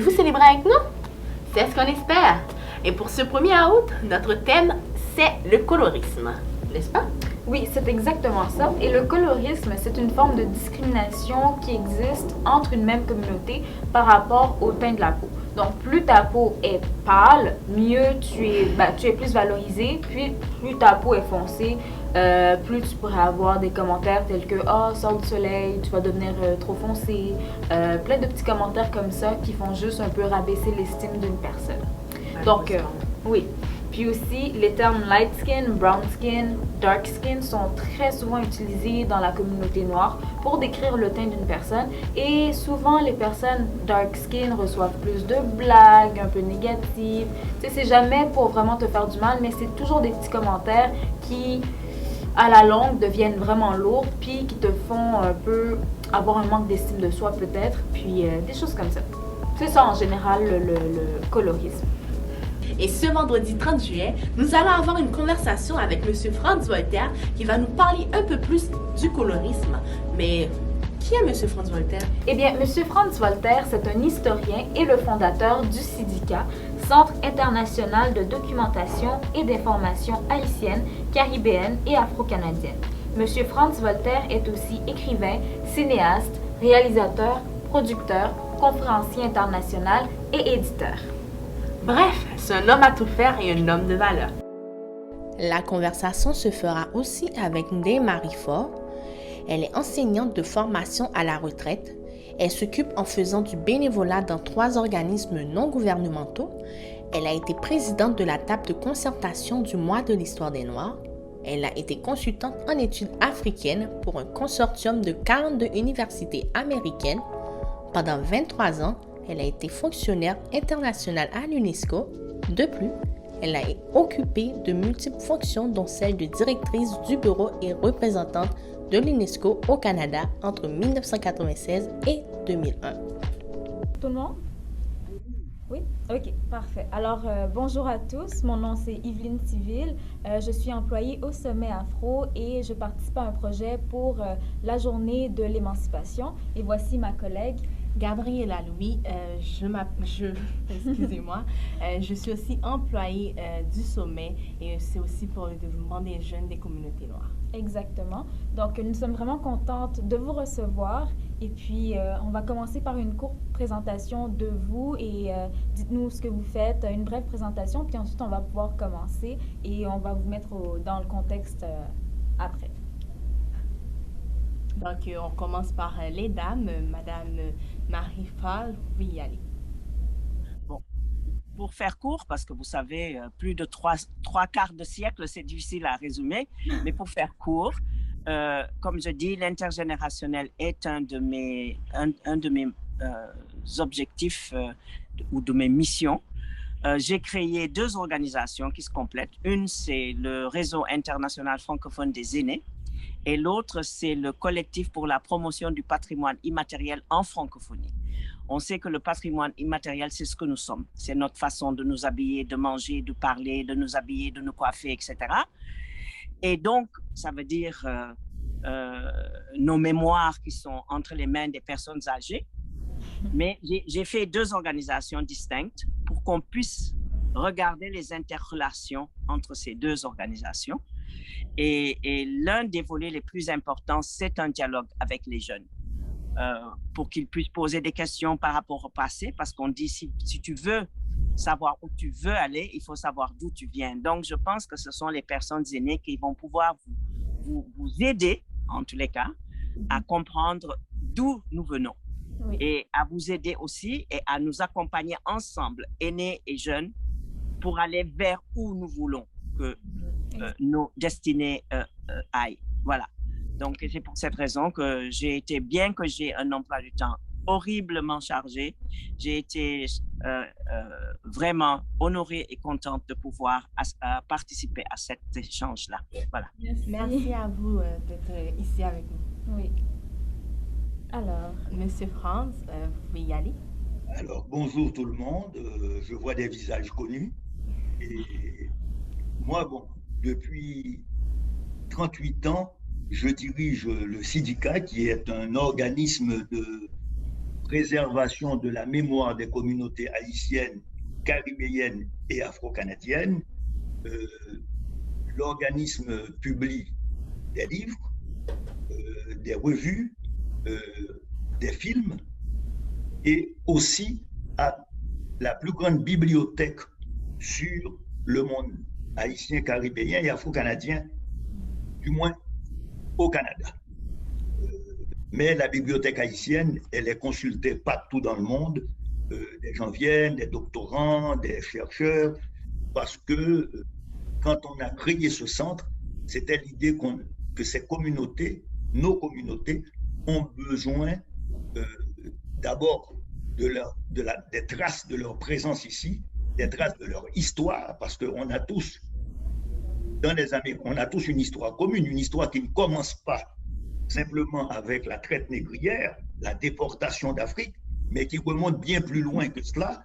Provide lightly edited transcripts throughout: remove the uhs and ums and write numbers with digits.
Vous célébrez avec nous? C'est ce qu'on espère. Et pour ce 1er août, notre thème, c'est le colorisme, n'est-ce pas? Oui, c'est exactement ça. Et le colorisme, c'est une forme de discrimination qui existe entre une même communauté par rapport au teint de la peau. Donc, plus ta peau est pâle, mieux tu es plus valorisé. Puis, plus ta peau est foncée, plus tu pourrais avoir des commentaires tels que «Oh, sors du soleil, tu vas devenir trop foncé». Plein de petits commentaires comme ça qui font juste un peu rabaisser l'estime d'une personne. Donc, oui. Puis aussi, les termes light skin, brown skin, dark skin sont très souvent utilisés dans la communauté noire pour décrire le teint d'une personne. Et souvent, les personnes dark skin reçoivent plus de blagues un peu négatives. Tu sais, c'est jamais pour vraiment te faire du mal, mais c'est toujours des petits commentaires qui, à la longue, deviennent vraiment lourds, puis qui te font un peu avoir un manque d'estime de soi peut-être, puis des choses comme ça. C'est ça en général le colorisme. Et ce vendredi 30 juillet, nous allons avoir une conversation avec M. Franz Voltaire qui va nous parler un peu plus du colorisme. Mais qui est M. Franz Voltaire? Eh bien, M. Franz Voltaire, c'est un historien et le fondateur du CIDICA, Centre international de documentation et d'information haïtienne, caribéenne et afro-canadienne. M. Franz Voltaire est aussi écrivain, cinéaste, réalisateur, producteur, conférencier international et éditeur. Bref, c'est un homme à tout faire et un homme de valeur. La conversation se fera aussi avec Ndeye Marie Faure. Elle est enseignante de formation à la retraite. Elle s'occupe en faisant du bénévolat dans 3 organismes non gouvernementaux. Elle a été présidente de la table de concertation du mois de l'histoire des Noirs. Elle a été consultante en études africaines pour un consortium de 42 universités américaines. Pendant 23 ans, elle a été fonctionnaire internationale à l'UNESCO. De plus, elle a occupé de multiples fonctions dont celle de directrice du bureau et représentante de l'UNESCO au Canada entre 1996 et 2001. Tout le monde? Oui? Ok, parfait. Alors, bonjour à tous. Mon nom, c'est Yveline Civil. Je suis employée au Sommet Afro et je participe à un projet pour la journée de l'émancipation. Et voici ma collègue. Gabriela Louis, excusez-moi, je suis aussi employée du Sommet et c'est aussi pour le développement des jeunes des communautés noires. Exactement. Donc, nous sommes vraiment contentes de vous recevoir et puis on va commencer par une courte présentation de vous et dites-nous ce que vous faites, une brève présentation, puis ensuite on va pouvoir commencer et on va vous mettre dans le contexte après. Donc, on commence par les dames. Madame Marie-Faure, vous pouvez y aller. Bon, pour faire court, parce que vous savez, plus de trois quarts de siècle, c'est difficile à résumer, mais pour faire court, comme je dis, l'intergénérationnel est un de mes objectifs ou de mes missions. J'ai créé 2 organisations qui se complètent. Une, c'est le Réseau international francophone des aînés, et l'autre, c'est le collectif pour la promotion du patrimoine immatériel en francophonie. On sait que le patrimoine immatériel, c'est ce que nous sommes. C'est notre façon de nous habiller, de manger, de parler, de nous habiller, de nous coiffer, etc. Et donc, ça veut dire nos mémoires qui sont entre les mains des personnes âgées. Mais j'ai fait 2 organisations distinctes pour qu'on puisse regarder les interrelations entre ces 2 organisations. Et l'un des volets les plus importants, c'est un dialogue avec les jeunes pour qu'ils puissent poser des questions par rapport au passé, parce qu'on dit si tu veux savoir où tu veux aller, il faut savoir d'où tu viens. Donc, je pense que ce sont les personnes aînées qui vont pouvoir vous aider, en tous les cas, à comprendre d'où nous venons. Oui. Et à vous aider aussi et à nous accompagner ensemble, aînés et jeunes, pour aller vers où nous voulons que nos destinées aillent. Voilà. Donc, c'est pour cette raison que bien que j'ai un emploi du temps horriblement chargé, j'ai été vraiment honorée et contente de pouvoir participer à cet échange-là. Voilà. Merci à vous d'être ici avec nous. Oui. Alors, Monsieur Franz, vous pouvez y aller. Alors, bonjour tout le monde. Je vois des visages connus. Et moi, depuis 38 ans, je dirige le CIDICA, qui est un organisme de préservation de la mémoire des communautés haïtiennes, caribéennes et afro-canadiennes. L'organisme publie des livres, des revues, des films, et aussi à la plus grande bibliothèque sur le monde haïtien, caribéen et afro-canadien, du moins au Canada. Mais la bibliothèque haïtienne, elle est consultée partout dans le monde. Des gens viennent, des doctorants, des chercheurs, parce que quand on a créé ce centre, c'était l'idée que ces communautés, nos communautés, ont besoin d'abord des traces de leur présence ici, des traces de leur histoire, parce qu'on a tous, dans les Amériques, on a tous une histoire commune, une histoire qui ne commence pas simplement avec la traite négrière, la déportation d'Afrique, mais qui remonte bien plus loin que cela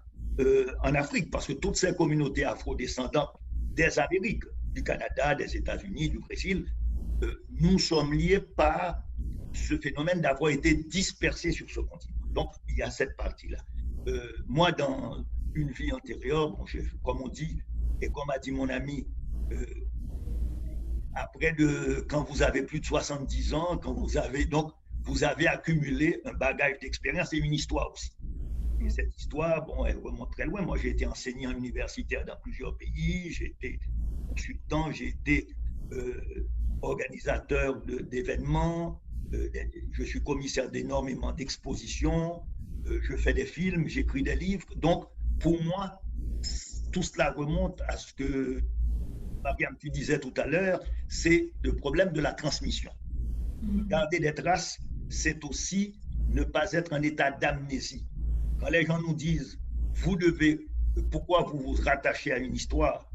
en Afrique, parce que toutes ces communautés afrodescendantes des Amériques, du Canada, des États-Unis, du Brésil, nous sommes liés par ce phénomène d'avoir été dispersés sur ce continent. Donc, il y a cette partie-là. Moi, dans une vie antérieure, bon, comme on dit, et comme a dit mon ami, quand vous avez plus de 70 ans, vous avez accumulé un bagage d'expérience et une histoire aussi. Et cette histoire, bon, elle remonte très loin. Moi, j'ai été enseignant universitaire dans plusieurs pays, j'ai été consultant, j'ai été organisateur d'événements, je suis commissaire d'énormément d'expositions, je fais des films, j'écris des livres. Donc, pour moi, tout cela remonte à ce que Mariam, tu disais tout à l'heure, c'est le problème de la transmission. Garder des traces, c'est aussi ne pas être en état d'amnésie. Quand les gens nous disent, pourquoi vous vous rattachez à une histoire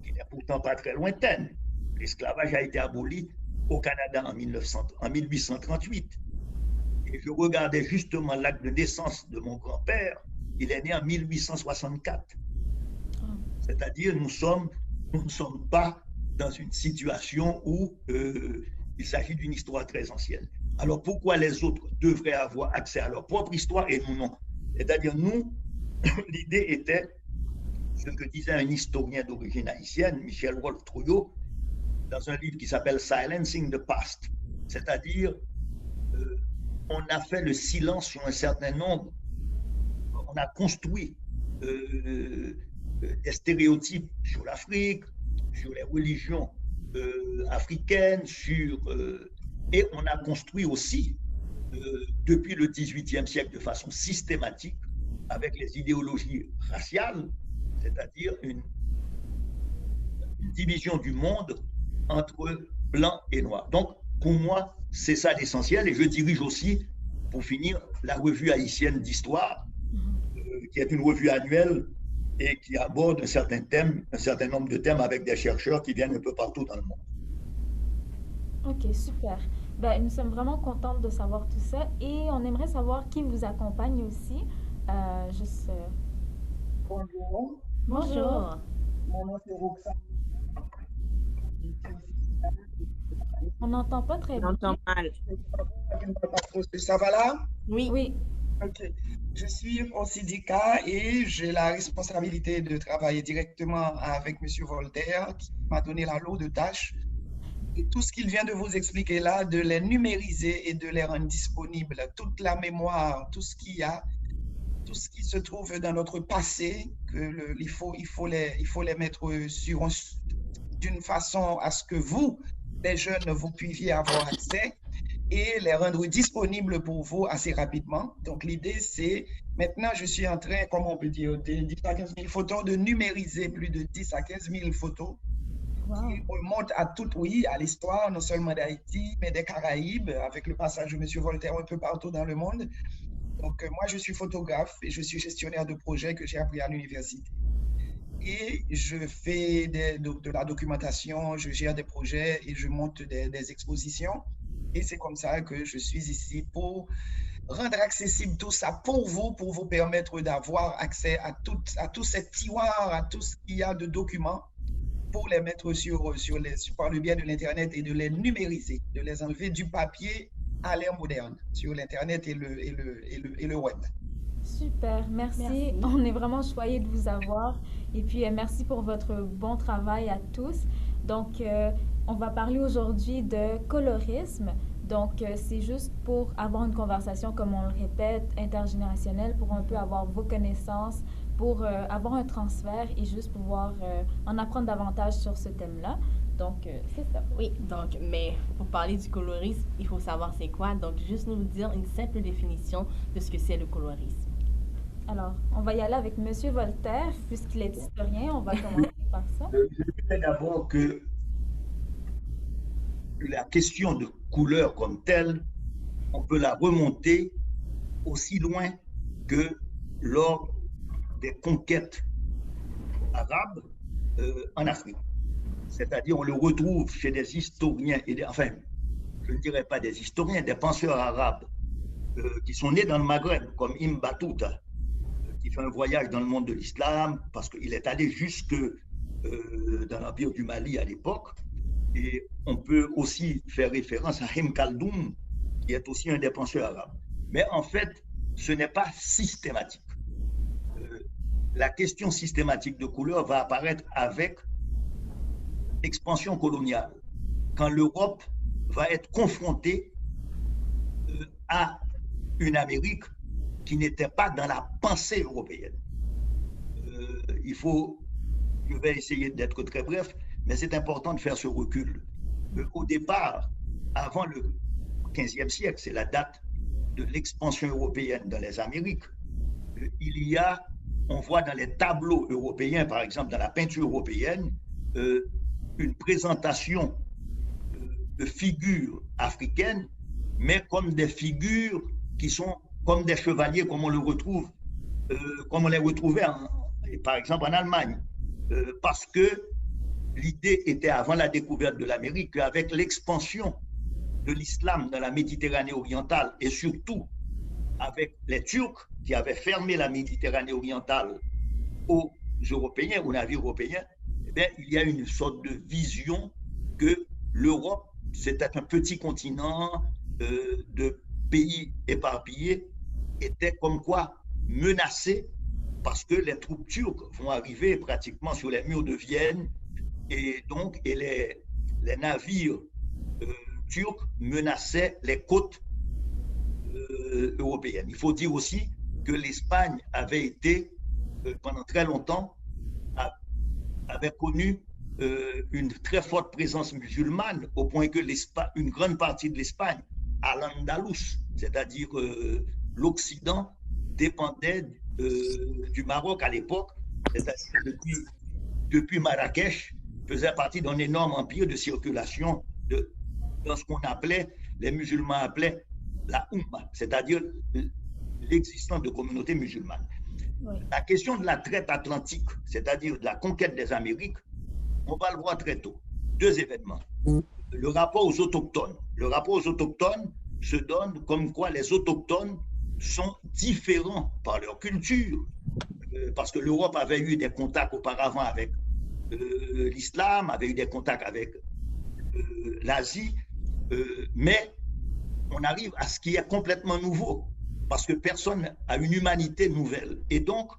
qui n'est pourtant pas très lointaine. L'esclavage a été aboli au Canada en 1838. Et je regardais justement l'acte de naissance de mon grand-père, il est né en 1864. C'est-à-dire, nous ne sommes pas dans une situation où il s'agit d'une histoire très ancienne. Alors pourquoi les autres devraient avoir accès à leur propre histoire et nous non? C'est-à-dire, nous, l'idée était, ce que disait un historien d'origine haïtienne, Michel Wolff-Trouillot, dans un livre qui s'appelle Silencing the Past. C'est-à-dire, on a fait le silence sur un certain nombre, on a construit des stéréotypes sur l'Afrique, sur les religions africaines, et on a construit aussi, depuis le XVIIIe siècle, de façon systématique, avec les idéologies raciales, c'est-à-dire une division du monde entre blanc et noir. Donc, pour moi, c'est ça l'essentiel, et je dirige aussi, pour finir, la revue haïtienne d'histoire, qui est une revue annuelle et qui aborde un certain nombre de thèmes avec des chercheurs qui viennent un peu partout dans le monde. Ok, super. Nous sommes vraiment contentes de savoir tout ça et on aimerait savoir qui vous accompagne aussi. Bonjour. Bonjour. Mon nom c'est Roxane. On n'entend pas très bien. On entend mal. Ça va là? Oui. Oui. Ok. Je suis au syndicat et j'ai la responsabilité de travailler directement avec M. Voltaire qui m'a donné la lourde tâche. Et tout ce qu'il vient de vous expliquer là, de les numériser et de les rendre disponibles, toute la mémoire, tout ce qu'il y a, tout ce qui se trouve dans notre passé, il faut les mettre d'une façon à ce que vous, les jeunes, vous puissiez avoir accès et les rendre disponibles pour vous assez rapidement. Donc l'idée, c'est, maintenant je suis en train, comme on peut dire, de 10 à 15 000 photos, de numériser plus de 10 à 15 000 photos. Wow. Qui remontent à à l'histoire, non seulement d'Haïti, mais des Caraïbes, avec le passage de M. Voltaire un peu partout dans le monde. Donc moi, je suis photographe et je suis gestionnaire de projets que j'ai appris à l'université. Et je fais de la documentation, je gère des projets et je monte des expositions. Et c'est comme ça que je suis ici pour rendre accessible tout ça pour vous permettre d'avoir accès à tous ces tiroirs, à tout ce qu'il y a de documents, pour les mettre par le biais de l'Internet et de les numériser, de les enlever du papier à l'ère moderne sur l'Internet et le web. Super, merci. On est vraiment choyés de vous avoir. Et puis, merci pour votre bon travail à tous. Donc, on va parler aujourd'hui de colorisme. Donc, c'est juste pour avoir une conversation, comme on le répète, intergénérationnelle, pour un peu avoir vos connaissances, pour avoir un transfert et juste pouvoir en apprendre davantage sur ce thème-là. Donc, c'est ça. Oui, donc, mais pour parler du colorisme, il faut savoir c'est quoi. Donc, juste nous dire une simple définition de ce que c'est le colorisme. Alors, on va y aller avec Monsieur Voltaire, puisqu'il est historien. On va commencer par ça. Je dirais d'abord que la question de couleur comme telle, on peut la remonter aussi loin que lors des conquêtes arabes en Afrique. C'est-à-dire, on le retrouve chez des historiens, enfin, je ne dirais pas des historiens, des penseurs arabes qui sont nés dans le Maghreb, comme Ibn Battuta, qui fait un voyage dans le monde de l'islam, parce qu'il est allé jusque dans l'Empire du Mali à l'époque. Et on peut aussi faire référence à Ibn Khaldoun, qui est aussi un des penseurs arabes. Mais en fait, ce n'est pas systématique. La question systématique de couleur va apparaître avec l'expansion coloniale, quand l'Europe va être confrontée à une Amérique qui n'était pas dans la pensée européenne. Je vais essayer d'être très bref, mais c'est important de faire ce recul. Au départ, avant le XVe siècle, c'est la date de l'expansion européenne dans les Amériques, on voit dans les tableaux européens, par exemple dans la peinture européenne, une présentation de figures africaines, mais comme des figures qui sont comme des chevaliers, comme on les retrouvait par exemple en Allemagne, parce que l'idée était avant la découverte de l'Amérique qu'avec l'expansion de l'islam dans la Méditerranée orientale et surtout avec les Turcs qui avaient fermé la Méditerranée orientale aux Européens, aux navires européens, il y a une sorte de vision que l'Europe, c'était un petit continent de pays éparpillés, était comme quoi menacé parce que les troupes turques vont arriver pratiquement sur les murs de Vienne et les navires turcs menaçaient les côtes européennes. Il faut dire aussi que l'Espagne avait été, pendant très longtemps, avait connu une très forte présence musulmane, au point que une grande partie de l'Espagne, à l'Andalous, c'est-à-dire l'Occident, dépendait du Maroc à l'époque, c'est-à-dire depuis Marrakech, faisait partie d'un énorme empire de circulation dans ce qu'on appelait, les musulmans appelaient la Oumma, c'est-à-dire l'existence de communautés musulmanes. Oui. La question de la traite atlantique, c'est-à-dire de la conquête des Amériques, on va le voir très tôt. Deux événements. Le rapport aux autochtones. Le rapport aux autochtones se donne comme quoi les autochtones sont différents par leur culture, parce que l'Europe avait eu des contacts auparavant avec l'islam, avait eu des contacts avec l'Asie, mais on arrive à ce qui est complètement nouveau, parce que personne a une humanité nouvelle. Et donc,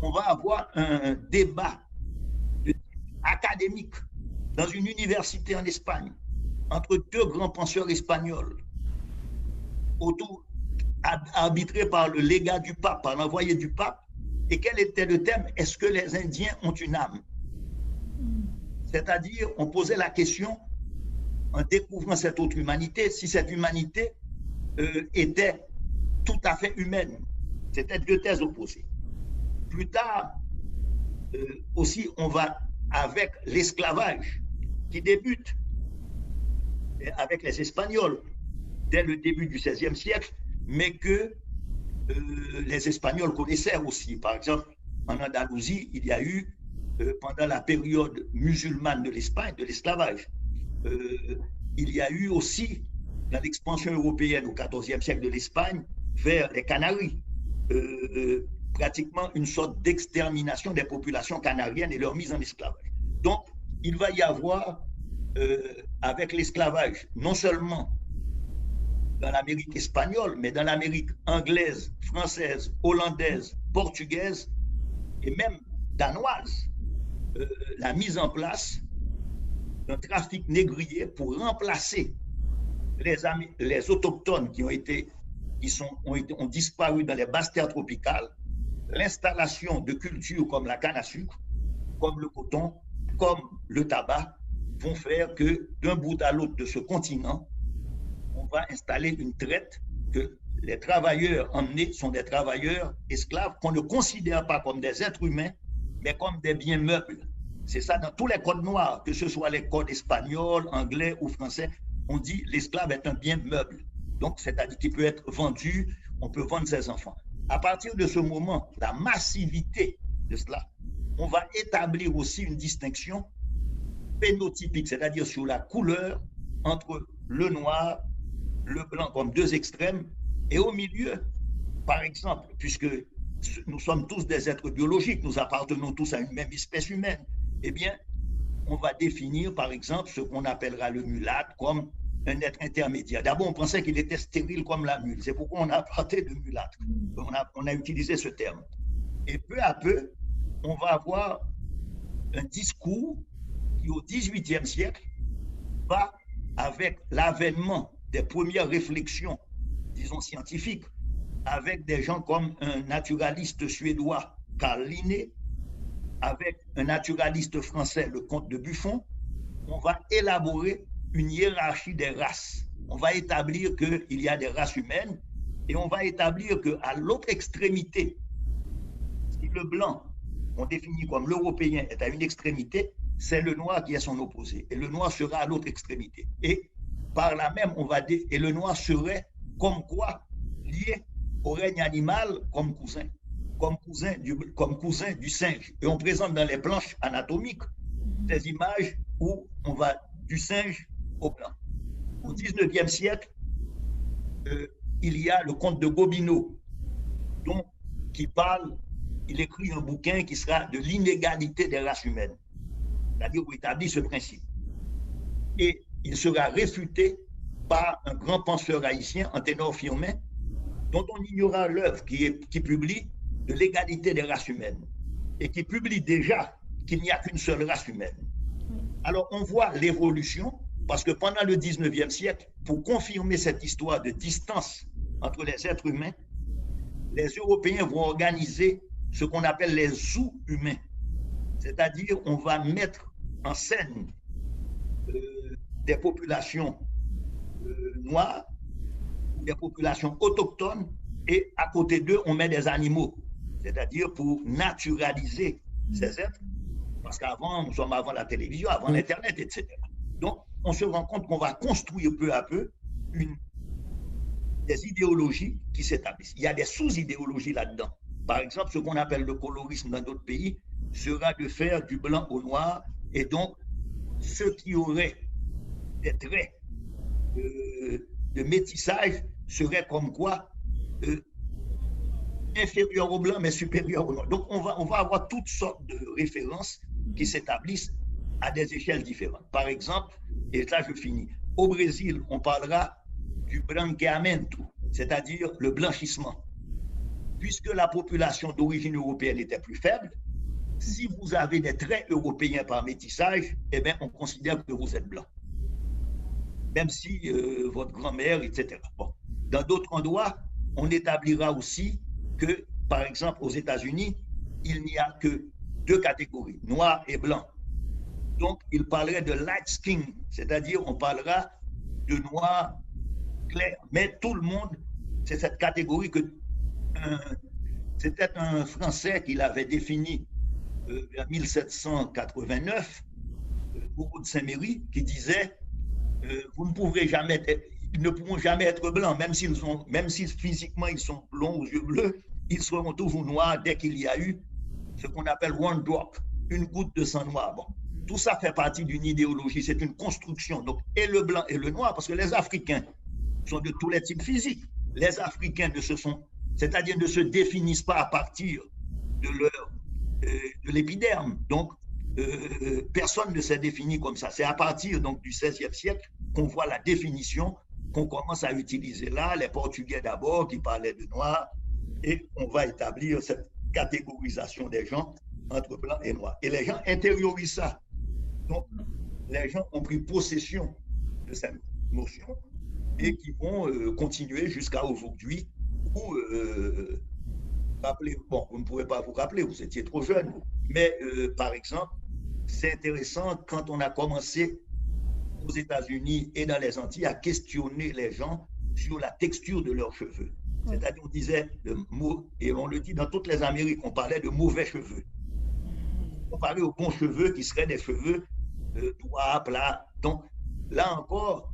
on va avoir un débat académique dans une université en Espagne, entre deux grands penseurs espagnols, arbitré par le légat du pape, par l'envoyé du pape. Et quel était le thème? Est-ce que les Indiens ont une âme? C'est-à-dire, on posait la question, en découvrant cette autre humanité, si cette humanité était tout à fait humaine. C'était deux thèses opposées. Plus tard, aussi, on va avec l'esclavage qui débute avec les Espagnols dès le début du XVIe siècle, mais que les Espagnols connaissaient aussi. Par exemple, en Andalousie, il y a eu, pendant la période musulmane de l'Espagne, de l'esclavage, il y a eu aussi, dans l'expansion européenne au XIVe siècle de l'Espagne, vers les Canaries, pratiquement une sorte d'extermination des populations canariennes et leur mise en esclavage. Donc, il va y avoir, avec l'esclavage, non seulement dans l'Amérique espagnole, mais dans l'Amérique anglaise, française, hollandaise, portugaise et même danoise, la mise en place d'un trafic négrier pour remplacer les autochtones qui ont disparu dans les basses terres tropicales, l'installation de cultures comme la canne à sucre, comme le coton, comme le tabac, vont faire que d'un bout à l'autre de ce continent, on va installer une traite que les travailleurs emmenés sont des travailleurs esclaves qu'on ne considère pas comme des êtres humains, mais comme des biens meubles. C'est ça dans tous les codes noirs, que ce soit les codes espagnols, anglais ou français, on dit l'esclave est un bien meuble. Donc, c'est-à-dire qu'il peut être vendu, on peut vendre ses enfants. À partir de ce moment, la massivité de cela, on va établir aussi une distinction phénotypique, c'est-à-dire sur la couleur entre le noir, le blanc comme deux extrêmes, et au milieu, par exemple, puisque nous sommes tous des êtres biologiques, nous appartenons tous à une même espèce humaine, eh bien, on va définir, par exemple, ce qu'on appellera le mulâtre comme un être intermédiaire. D'abord, on pensait qu'il était stérile comme la mule. C'est pourquoi on a parlé de mulâtre. On a utilisé ce terme. Et peu à peu, on va avoir un discours qui, au XVIIIe siècle, va, avec l'avènement des premières réflexions, disons scientifiques, avec des gens comme un naturaliste suédois, Carl Linné, avec un naturaliste français, le comte de Buffon, on va élaborer une hiérarchie des races. On va établir qu'il y a des races humaines et on va établir qu'à l'autre extrémité, si le blanc, on définit comme l'européen, est à une extrémité, c'est le noir qui est son opposé. Et le noir sera à l'autre extrémité. Et par là même, et le noir serait comme quoi lié au règne animal comme cousin du singe. Et on présente dans les planches anatomiques des images où on va du singe au blanc. Au 19e siècle, il y a le comte de Gobineau, il écrit un bouquin qui sera de l'inégalité des races humaines, c'est-à-dire où il établit ce principe. Et il sera réfuté par un grand penseur haïtien, Anténor Firmin, dont on ignorera l'œuvre qui publie de l'égalité des races humaines et qui publie déjà qu'il n'y a qu'une seule race humaine. Alors on voit l'évolution, parce que pendant le 19e siècle, pour confirmer cette histoire de distance entre les êtres humains, les Européens vont organiser ce qu'on appelle les zoos humains. C'est-à-dire, on va mettre en scène des populations noires, des populations autochtones, et à côté d'eux, on met des animaux. C'est-à-dire pour naturaliser ces êtres. Parce qu'avant, nous sommes avant la télévision, avant l'Internet, etc. Donc, on se rend compte qu'on va construire peu à peu des idéologies qui s'établissent. Il y a des sous-idéologies là-dedans. Par exemple, ce qu'on appelle le colorisme dans d'autres pays sera de faire du blanc au noir, et donc ceux qui auraient des traits de métissage seraient comme quoi inférieurs au blanc mais supérieurs au noir. Donc on va avoir toutes sortes de références qui s'établissent à des échelles différentes. Par exemple, et là je finis, au Brésil, on parlera du branqueamento, c'est-à-dire le blanchissement. Puisque la population d'origine européenne était plus faible, si vous avez des traits européens par métissage, eh bien, on considère que vous êtes blanc. Même si votre grand-mère, etc. Bon. Dans d'autres endroits, on établira aussi que, par exemple, aux États-Unis, il n'y a que deux catégories, noir et blanc. Donc, il parlerait de light skin, c'est-à-dire on parlera de noir clair. Mais tout le monde, c'est cette catégorie que c'était un Français qui l'avait défini vers 1789, Bourreau de Saint-Méry, qui disait vous ne pourrez jamais ils ne pourront jamais être blancs, même si physiquement ils sont blonds aux yeux bleus, ils seront toujours noirs dès qu'il y a eu ce qu'on appelle one drop, une goutte de sang noir. Bon, tout ça fait partie d'une idéologie, c'est une construction. Donc, et le blanc et le noir, parce que les Africains sont de tous les types physiques. Les Africains ne se définissent pas à partir de l'épiderme. Donc, personne ne s'est défini comme ça. C'est à partir donc, du XVIe siècle qu'on voit la définition qu'on commence à utiliser là, les Portugais d'abord qui parlaient de noirs, et on va établir cette catégorisation des gens entre blancs et noirs. Et les gens intériorisent ça. Donc, les gens ont pris possession de cette notion et qui vont continuer jusqu'à aujourd'hui où, bon, vous ne pouvez pas vous rappeler, vous étiez trop jeune, mais par exemple, c'est intéressant quand on a commencé aux États-Unis et dans les Antilles à questionner les gens sur la texture de leurs cheveux. C'est-à-dire, on disait le mot, et on le dit dans toutes les Amériques, on parlait de mauvais cheveux. On parlait aux bons cheveux qui seraient des cheveux droits, plats. Donc, là encore,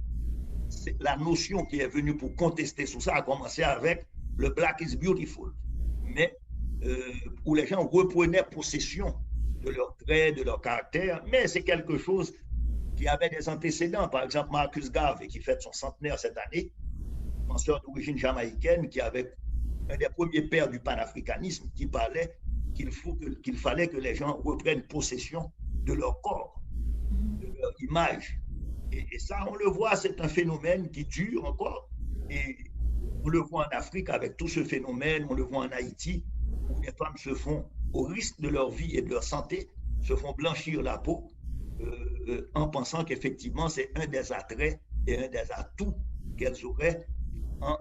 c'est la notion qui est venue pour contester tout ça a commencé avec le Black is Beautiful, mais où les gens reprenaient possession de leurs traits, de leur caractère, mais c'est quelque chose qui avait des antécédents. Par exemple, Marcus Garvey, qui fête son centenaire cette année, penseur d'origine jamaïcaine, qui avait un des premiers pères du panafricanisme, qui parlait qu'il fallait que les gens reprennent possession de leur corps, de leur image. Et ça, on le voit, c'est un phénomène qui dure encore. Et on le voit en Afrique avec tout ce phénomène, on le voit en Haïti, où les femmes se font, au risque de leur vie et de leur santé, se font blanchir la peau en pensant qu'effectivement, c'est un des attraits et un des atouts qu'elles auraient en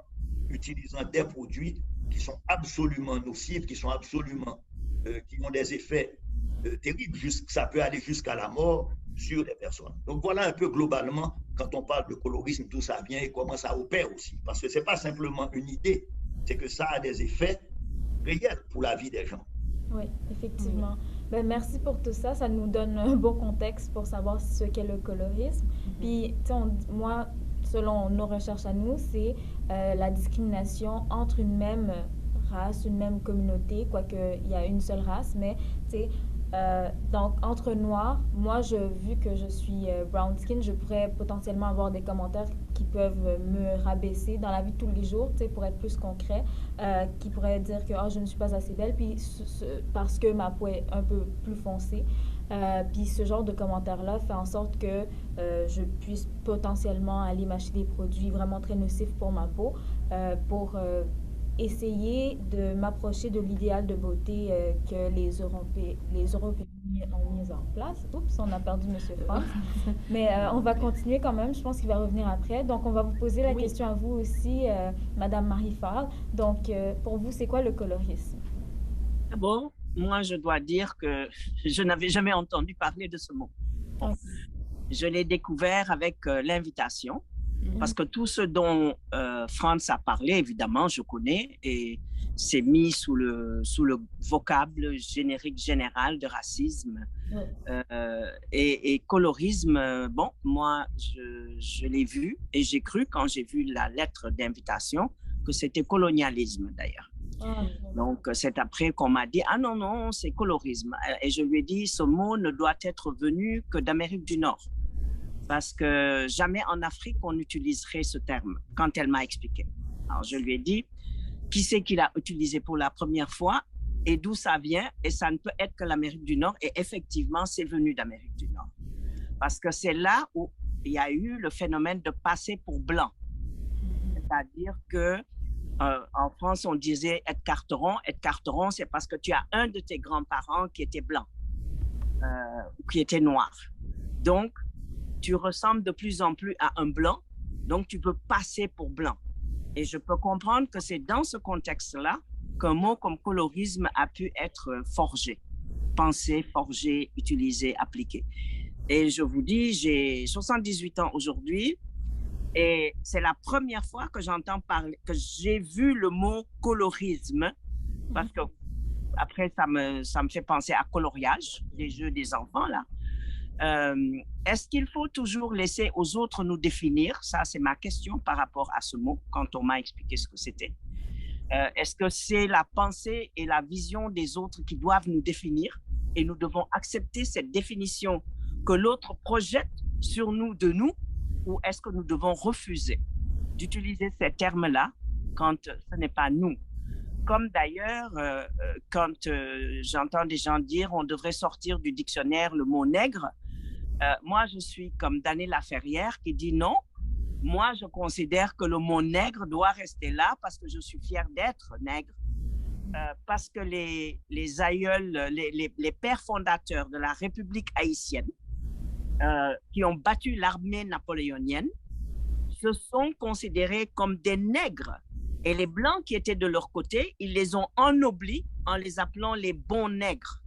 utilisant des produits qui sont absolument nocifs, qui ont des effets terribles. Ça peut aller jusqu'à la mort sur les personnes. Donc voilà un peu globalement, quand on parle de colorisme, d'où ça vient et comment ça opère aussi. Parce que ce n'est pas simplement une idée, c'est que ça a des effets réels pour la vie des gens. Oui, effectivement. Ben, merci pour tout ça. Ça nous donne un bon contexte pour savoir ce qu'est le colorisme. Puis, moi, selon nos recherches à nous, c'est la discrimination entre une même race, une même communauté, quoique il y a une seule race, mais tu sais, donc entre noirs, moi, vu que je suis brown skin, je pourrais potentiellement avoir des commentaires qui peuvent me rabaisser dans la vie de tous les jours, tu sais, pour être plus concret, qui pourraient dire que je ne suis pas assez belle, puis parce que ma peau est un peu plus foncée. Puis ce genre de commentaires-là fait en sorte que je puisse potentiellement aller m'acheter des produits vraiment très nocifs pour ma peau, pour essayer de m'approcher de l'idéal de beauté que les Européens ont mis en place. Oups, on a perdu M. Franck. Mais on va continuer quand même. Je pense qu'il va revenir après. Donc, on va vous poser la question à vous aussi, Madame Marie-Fall. Donc, pour vous, c'est quoi le colorisme? Bon, moi, je dois dire que je n'avais jamais entendu parler de ce mot. Bon, je l'ai découvert avec l'invitation. Parce que tout ce dont Franz a parlé, évidemment, je connais, et c'est mis sous le vocable générique général de racisme. Et colorisme, bon, moi, je l'ai vu et j'ai cru, quand j'ai vu la lettre d'invitation, que c'était colonialisme, d'ailleurs. Donc, c'est après qu'on m'a dit, ah non, non, c'est colorisme. Et je lui ai dit, ce mot ne doit être venu que d'Amérique du Nord. Parce que jamais en Afrique, on utiliserait ce terme, quand elle m'a expliqué. Alors, je lui ai dit, qui c'est qui l'a utilisé pour la première fois et d'où ça vient? Et ça ne peut être que l'Amérique du Nord. Et effectivement, c'est venu d'Amérique du Nord. Parce que c'est là où il y a eu le phénomène de passer pour blanc. C'est-à-dire que en France, on disait être carteron. Être carteron, c'est parce que tu as un de tes grands-parents qui était blanc, qui était noir. Donc, tu ressembles de plus en plus à un blanc, donc tu peux passer pour blanc. Et je peux comprendre que c'est dans ce contexte-là qu'un mot comme colorisme a pu être forgé, pensé, forgé, utilisé, appliqué. Et je vous dis, j'ai 78 ans aujourd'hui et c'est la première fois que j'entends parler, que j'ai vu le mot colorisme, parce que après ça me fait penser à coloriage, les jeux des enfants là. Est-ce qu'il faut toujours laisser aux autres nous définir? Ça, c'est ma question par rapport à ce mot, quand on m'a expliqué ce que c'était. Est-ce que c'est la pensée et la vision des autres qui doivent nous définir et nous devons accepter cette définition que l'autre projette sur nous, de nous, ou est-ce que nous devons refuser d'utiliser ces termes-là quand ce n'est pas nous? Comme d'ailleurs, quand j'entends des gens dire on devrait sortir du dictionnaire le mot nègre, moi je suis comme Daniela Ferrière qui dit non, moi, je considère que le mot nègre doit rester là parce que je suis fière d'être nègre. Parce que les aïeuls, les pères fondateurs de la République haïtienne, qui ont battu l'armée napoléonienne, se sont considérés comme des nègres. Et les Blancs qui étaient de leur côté, ils les ont ennoblis en les appelant les bons nègres.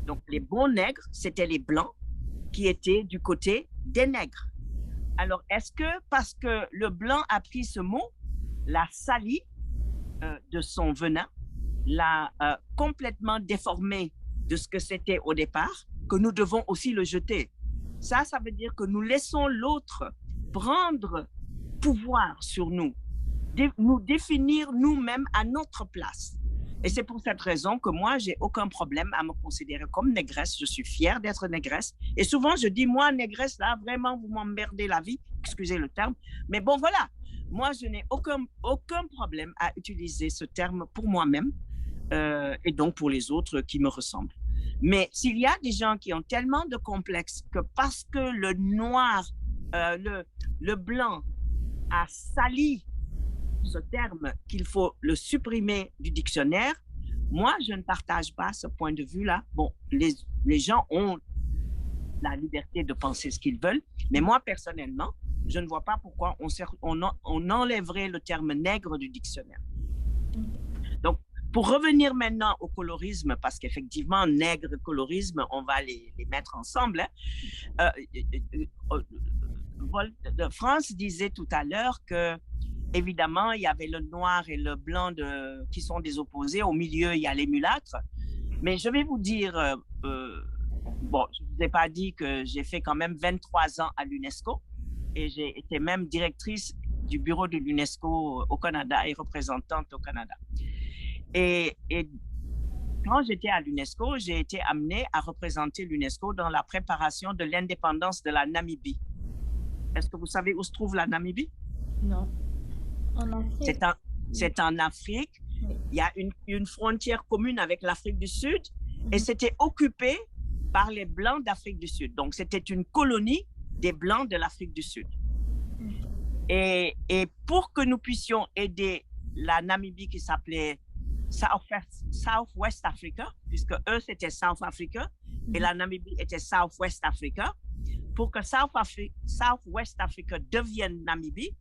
Donc, les bons nègres, c'était les Blancs qui étaient du côté des nègres. Alors, est-ce que parce que le Blanc a pris ce mot, l'a sali de son venin, l'a complètement déformé de ce que c'était au départ, que nous devons aussi le jeter? Ça veut dire que nous laissons l'autre prendre pouvoir sur nous, nous définir nous-mêmes à notre place. Et c'est pour cette raison que moi, j'ai aucun problème à me considérer comme négresse. Je suis fière d'être négresse. Et souvent, je dis, moi, négresse, là, vraiment, vous m'emmerdez la vie. Excusez le terme. Mais bon, voilà. Moi, je n'ai aucun problème à utiliser ce terme pour moi-même et donc pour les autres qui me ressemblent. Mais s'il y a des gens qui ont tellement de complexes que parce que le noir, le blanc a sali ce terme, qu'il faut le supprimer du dictionnaire, moi, je ne partage pas ce point de vue-là. Bon, les gens ont la liberté de penser ce qu'ils veulent, mais moi, personnellement, je ne vois pas pourquoi on enlèverait le terme nègre du dictionnaire. Donc, pour revenir maintenant au colorisme, parce qu'effectivement, nègre et colorisme, on va les mettre ensemble. Hein. France disait tout à l'heure que évidemment, il y avait le noir et le blanc qui sont des opposés. Au milieu, il y a les mulâtres. Mais je vais vous dire, bon, je ne vous ai pas dit que j'ai fait quand même 23 ans à l'UNESCO et j'ai été même directrice du bureau de l'UNESCO au Canada et représentante au Canada. Et quand j'étais à l'UNESCO, j'ai été amenée à représenter l'UNESCO dans la préparation de l'indépendance de la Namibie. Est-ce que vous savez où se trouve la Namibie? Non. En Afrique. C'est en Afrique. Oui. Il y a une frontière commune avec l'Afrique du Sud et c'était occupé par les Blancs d'Afrique du Sud. Donc, c'était une colonie des Blancs de l'Afrique du Sud. Et pour que nous puissions aider la Namibie qui s'appelait Southwest Africa, puisque eux, c'était South Africa et la Namibie était Southwest Africa, pour que Southwest Africa devienne Namibie,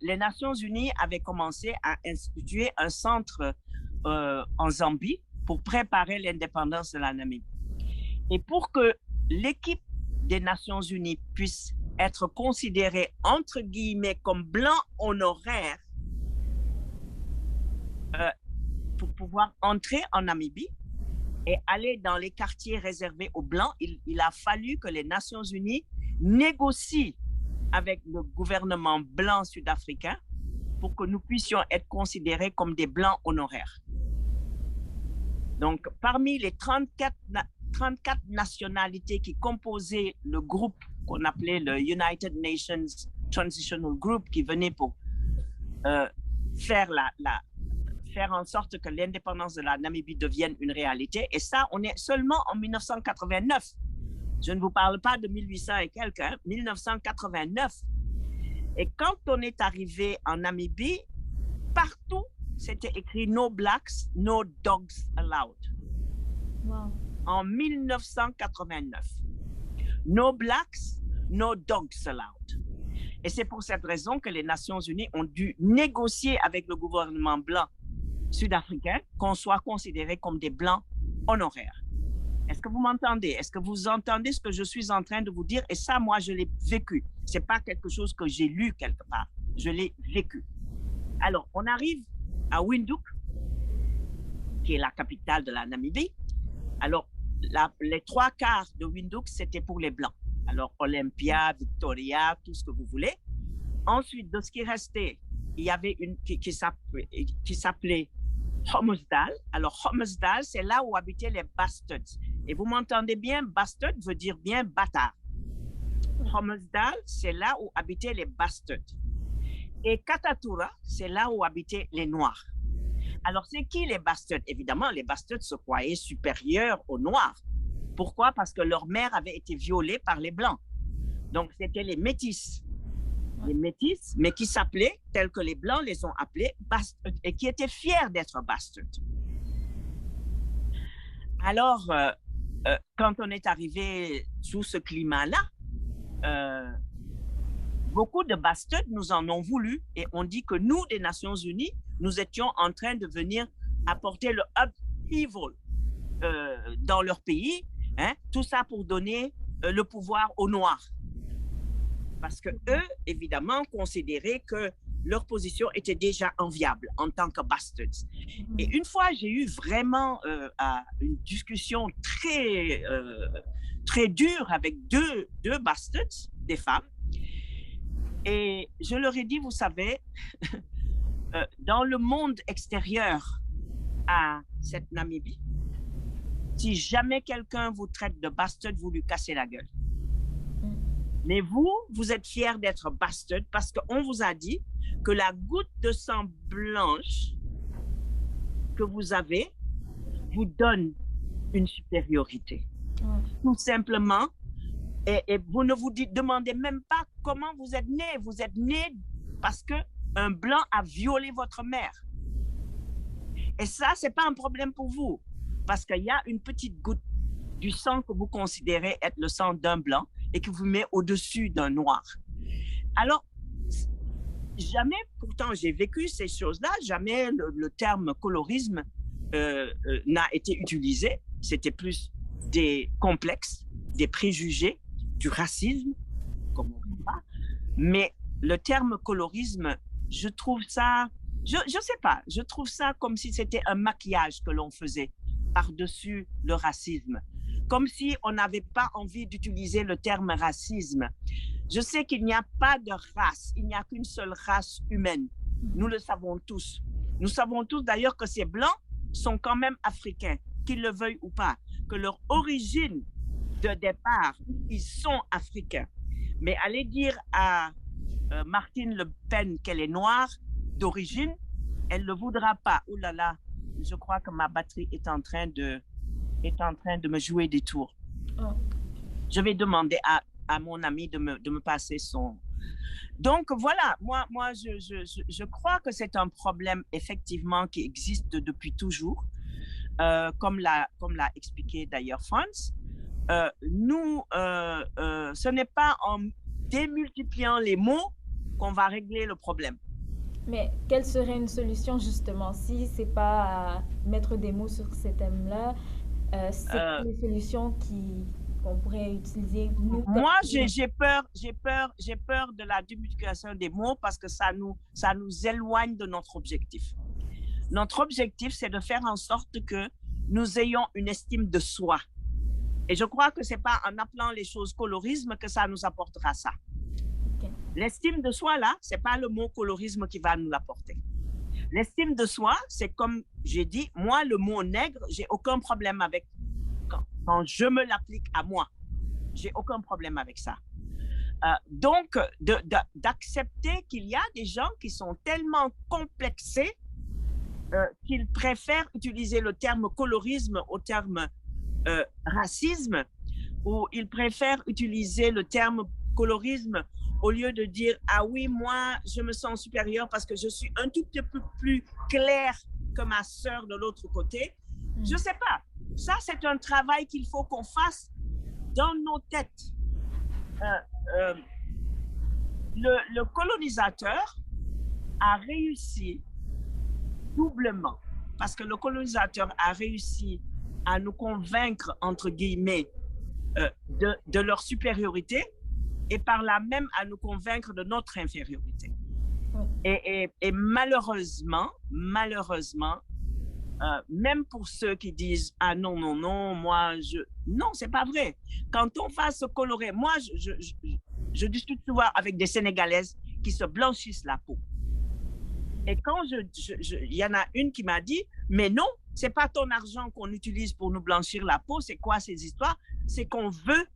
les Nations Unies avaient commencé à instituer un centre en Zambie pour préparer l'indépendance de la Namibie. Et pour que l'équipe des Nations Unies puisse être considérée, entre guillemets, comme blanc honoraire, pour pouvoir entrer en Namibie et aller dans les quartiers réservés aux Blancs, il a fallu que les Nations Unies négocient avec le gouvernement blanc sud-africain pour que nous puissions être considérés comme des Blancs honoraires. Donc, parmi les 34 nationalités qui composaient le groupe qu'on appelait le United Nations Transitional Group, qui venait pour faire en sorte que l'indépendance de la Namibie devienne une réalité. Et ça, on est seulement en 1989. Je ne vous parle pas de 1800 et quelques, hein, 1989. Et quand on est arrivé en Namibie, partout, c'était écrit « No blacks, no dogs allowed ». Wow. En 1989. « No blacks, no dogs allowed ». Et c'est pour cette raison que les Nations Unies ont dû négocier avec le gouvernement blanc sud-africain qu'on soit considérés comme des Blancs honoraires. Est-ce que vous m'entendez? Est-ce que vous entendez ce que je suis en train de vous dire? Et ça, moi, je l'ai vécu. Ce n'est pas quelque chose que j'ai lu quelque part. Je l'ai vécu. Alors, on arrive à Windhoek, qui est la capitale de la Namibie. Alors, les 3/4 de Windhoek, c'était pour les Blancs. Alors, Olympia, Victoria, tout ce que vous voulez. Ensuite, de ce qui restait, il y avait une qui s'appelait Homsdal. Alors, Homsdal, c'est là où habitaient les Bastards. Et vous m'entendez bien, Bastard veut dire bien bâtard. Homsdal, c'est là où habitaient les Bastards. Et Katatura, c'est là où habitaient les Noirs. Alors, c'est qui les Bastards? Évidemment, les Bastards se croyaient supérieurs aux Noirs. Pourquoi? Parce que leur mère avait été violée par les Blancs. Donc, c'était les Métis. les métis, mais qui s'appelaient, tels que les Blancs les ont appelés, et qui étaient fiers d'être bastards. Alors, quand on est arrivé sous ce climat-là, beaucoup de bastards nous en ont voulu et on dit que nous, des Nations Unies, nous étions en train de venir apporter le upheaval dans leur pays, hein, tout ça pour donner le pouvoir aux Noirs. Parce que eux, évidemment, considéraient que leur position était déjà enviable en tant que bastards. Et une fois, j'ai eu vraiment une discussion très dure avec deux bastards, des femmes. Et je leur ai dit, vous savez, dans le monde extérieur à cette Namibie, si jamais quelqu'un vous traite de bastard, vous lui cassez la gueule. Mais vous êtes fiers d'être bastard parce qu'on vous a dit que la goutte de sang blanche que vous avez vous donne une supériorité. Tout simplement. Et vous ne vous demandez même pas comment vous êtes né. Vous êtes né parce qu'un blanc a violé votre mère. Et ça, ce n'est pas un problème pour vous. Parce qu'il y a une petite goutte du sang que vous considérez être le sang d'un blanc et qui vous met au-dessus d'un noir. Alors, jamais, pourtant j'ai vécu ces choses-là, jamais le terme colorisme n'a été utilisé. C'était plus des complexes, des préjugés, du racisme, comme on dit pas. Mais le terme colorisme, je trouve ça, je sais pas, je trouve ça comme si c'était un maquillage que l'on faisait par-dessus le racisme. Comme si on n'avait pas envie d'utiliser le terme racisme. Je sais qu'il n'y a pas de race, il n'y a qu'une seule race humaine. Nous le savons tous. Nous savons tous d'ailleurs que ces blancs sont quand même africains, qu'ils le veuillent ou pas, que leur origine de départ, ils sont africains. Mais aller dire à Martine Le Pen qu'elle est noire d'origine, elle ne le voudra pas. Ouh là là, je crois que ma batterie est en train de me jouer des tours. Oh. Je vais demander à mon ami de me passer son... Donc voilà, moi je crois que c'est un problème effectivement qui existe depuis toujours, comme l'a expliqué d'ailleurs Franz. Ce n'est pas en démultipliant les mots qu'on va régler le problème. Mais quelle serait une solution justement si c'est pas mettre des mots sur ces thèmes-là? C'est les solutions qu'on pourrait utiliser. Moi, j'ai peur de la duplication des mots parce que ça nous éloigne de notre objectif. Notre objectif, c'est de faire en sorte que nous ayons une estime de soi. Et je crois que c'est pas en appelant les choses colorisme que ça nous apportera ça. Okay. L'estime de soi, là, c'est pas le mot colorisme qui va nous l'apporter. L'estime de soi, c'est comme j'ai dit, moi, le mot nègre, j'ai aucun problème avec quand je me l'applique à moi. J'ai aucun problème avec ça. Donc, d'accepter qu'il y a des gens qui sont tellement complexés qu'ils préfèrent utiliser le terme colorisme au terme racisme, ou ils préfèrent utiliser le terme colorisme au lieu de dire « Ah oui, moi, je me sens supérieure parce que je suis un tout petit peu plus claire que ma sœur de l'autre côté. » Je ne sais pas. Ça, c'est un travail qu'il faut qu'on fasse dans nos têtes. Le colonisateur a réussi doublement, parce que le colonisateur a réussi à nous convaincre, entre guillemets, de leur supériorité et par là même à nous convaincre de notre infériorité. Et malheureusement, même pour ceux qui disent « Ah non, non, non, moi, je... » Non, c'est pas vrai. Quand on va se colorer, moi, je discute souvent avec des Sénégalaises qui se blanchissent la peau. Et quand il y en a une qui m'a dit « Mais non, c'est pas ton argent qu'on utilise pour nous blanchir la peau, c'est quoi ces histoires? C'est qu'on veut...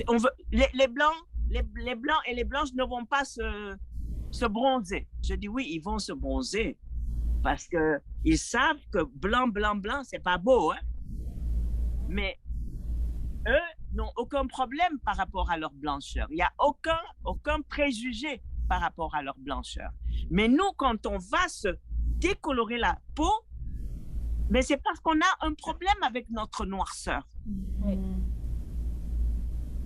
on veut les blancs et les blanches ne vont pas se bronzer. » Je dis « Oui, ils vont se bronzer. » Parce qu'ils savent que blanc, c'est pas beau. Hein? Mais eux n'ont aucun aucun problème par rapport à leur blancheur. Il n'y a aucun préjugé par rapport à leur blancheur. Mais nous, quand on va se décolorer la peau, mais c'est parce qu'on a un problème avec notre noirceur. Oui.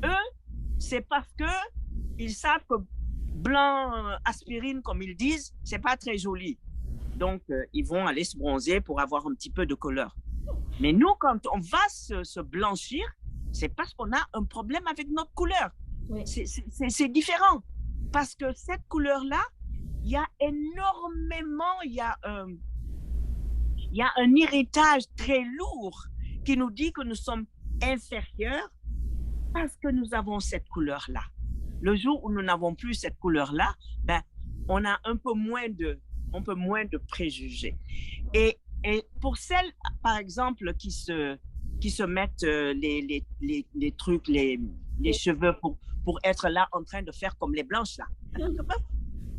Eux, c'est parce que ils savent que blanc aspirine, comme ils disent, c'est pas très joli. Donc, ils vont aller se bronzer pour avoir un petit peu de couleur. Mais nous, quand on va se blanchir, c'est parce qu'on a un problème avec notre couleur. Oui. C'est différent. Parce que cette couleur-là, il y a énormément, il y a un héritage très lourd qui nous dit que nous sommes inférieurs parce que nous avons cette couleur-là. Le jour où nous n'avons plus cette couleur-là, ben, on a un peu moins de préjugés. Et pour celles, par exemple, qui se mettent les trucs, les cheveux pour être là en train de faire comme les blanches là.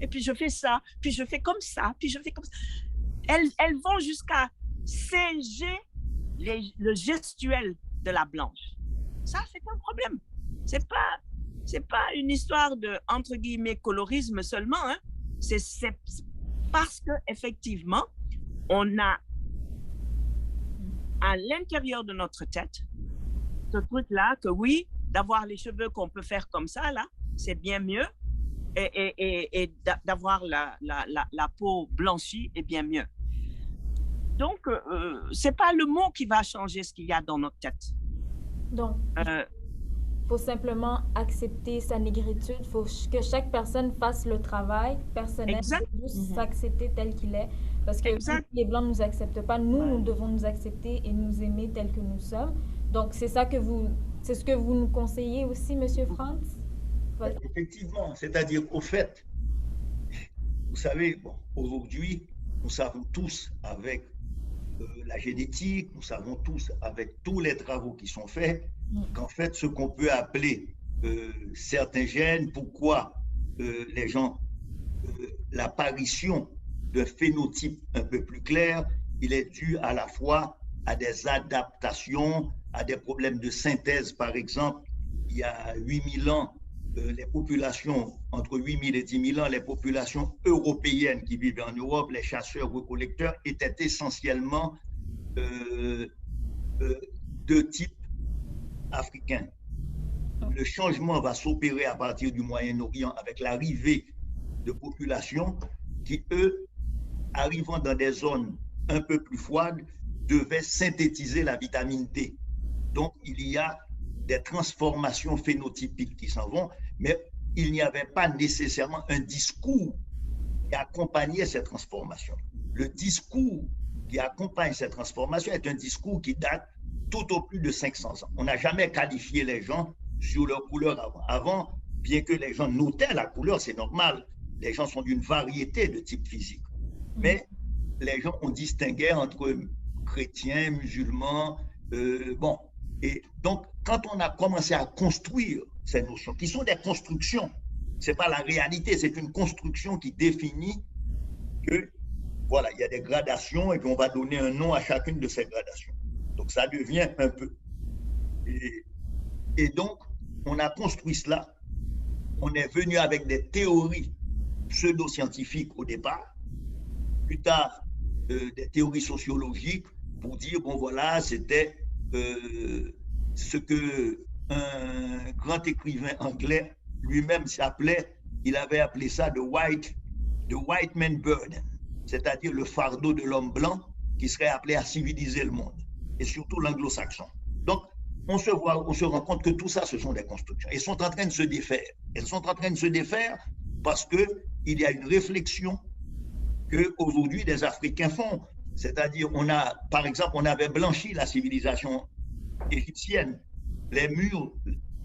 Et puis je fais ça, puis je fais comme ça, puis je fais comme ça. Elles vont jusqu'à singer le gestuel de la blanche. Ça, c'est un problème. C'est pas une histoire de, entre guillemets, colorisme seulement. Hein. C'est parce que effectivement, on a à l'intérieur de notre tête ce truc-là que oui, d'avoir les cheveux qu'on peut faire comme ça, là, c'est bien mieux. Et d'avoir la peau blanchie est bien mieux. Donc, c'est pas le mot qui va changer ce qu'il y a dans notre tête. Donc, faut simplement accepter sa négritude. Il faut que chaque personne fasse le travail personnel, juste s'accepter tel qu'il est. Parce que si les Blancs ne nous acceptent pas, nous devons nous accepter et nous aimer tel que nous sommes. Donc, c'est ce que vous nous conseillez aussi, Monsieur Franz? Voilà. Effectivement, c'est-à-dire qu'au fait, vous savez, bon, aujourd'hui, nous savons tous avec la génétique, nous savons tous avec tous les travaux qui sont faits, qu'en fait, ce qu'on peut appeler certains gènes, pourquoi les gens, l'apparition d'un phénotype un peu plus clair, il est dû à la fois à des adaptations, à des problèmes de synthèse, par exemple. Il y a 8000 ans, les populations, entre 8000 et 10 000 ans, les populations européennes qui vivaient en Europe, les chasseurs-recollecteurs, étaient essentiellement de type africain. Le changement va s'opérer à partir du Moyen-Orient avec l'arrivée de populations qui, eux, arrivant dans des zones un peu plus froides, devaient synthétiser la vitamine D. Donc, il y a des transformations phénotypiques qui s'en vont, mais il n'y avait pas nécessairement un discours qui accompagnait ces transformations. Le discours qui accompagne ces transformations est un discours qui date tout au plus de 500 ans. On n'a jamais qualifié les gens sur leur couleur avant. Avant, bien que les gens notaient la couleur, c'est normal, les gens sont d'une variété de types physiques. Mais les gens ont distingué entre chrétiens, musulmans, bon. Et donc, quand on a commencé à construire ces notions, qui sont des constructions, ce n'est pas la réalité, c'est une construction qui définit que, voilà, il y a des gradations et qu'on va donner un nom à chacune de ces gradations. Donc, ça devient un peu. Et donc, on a construit cela. On est venu avec des théories pseudo-scientifiques au départ, plus tard, des théories sociologiques pour dire, bon, voilà, c'était ce que un grand écrivain anglais lui-même s'appelait, il avait appelé ça the white man burden, c'est-à-dire le fardeau de l'homme blanc qui serait appelé à civiliser le monde, et surtout l'anglo-saxon. Donc, on se rend compte que tout ça, ce sont des constructions. Elles sont en train de se défaire. Elles sont en train de se défaire parce qu'il y a une réflexion qu'aujourd'hui des Africains font. C'est-à-dire, par exemple, on avait blanchi la civilisation égyptienne. Les murs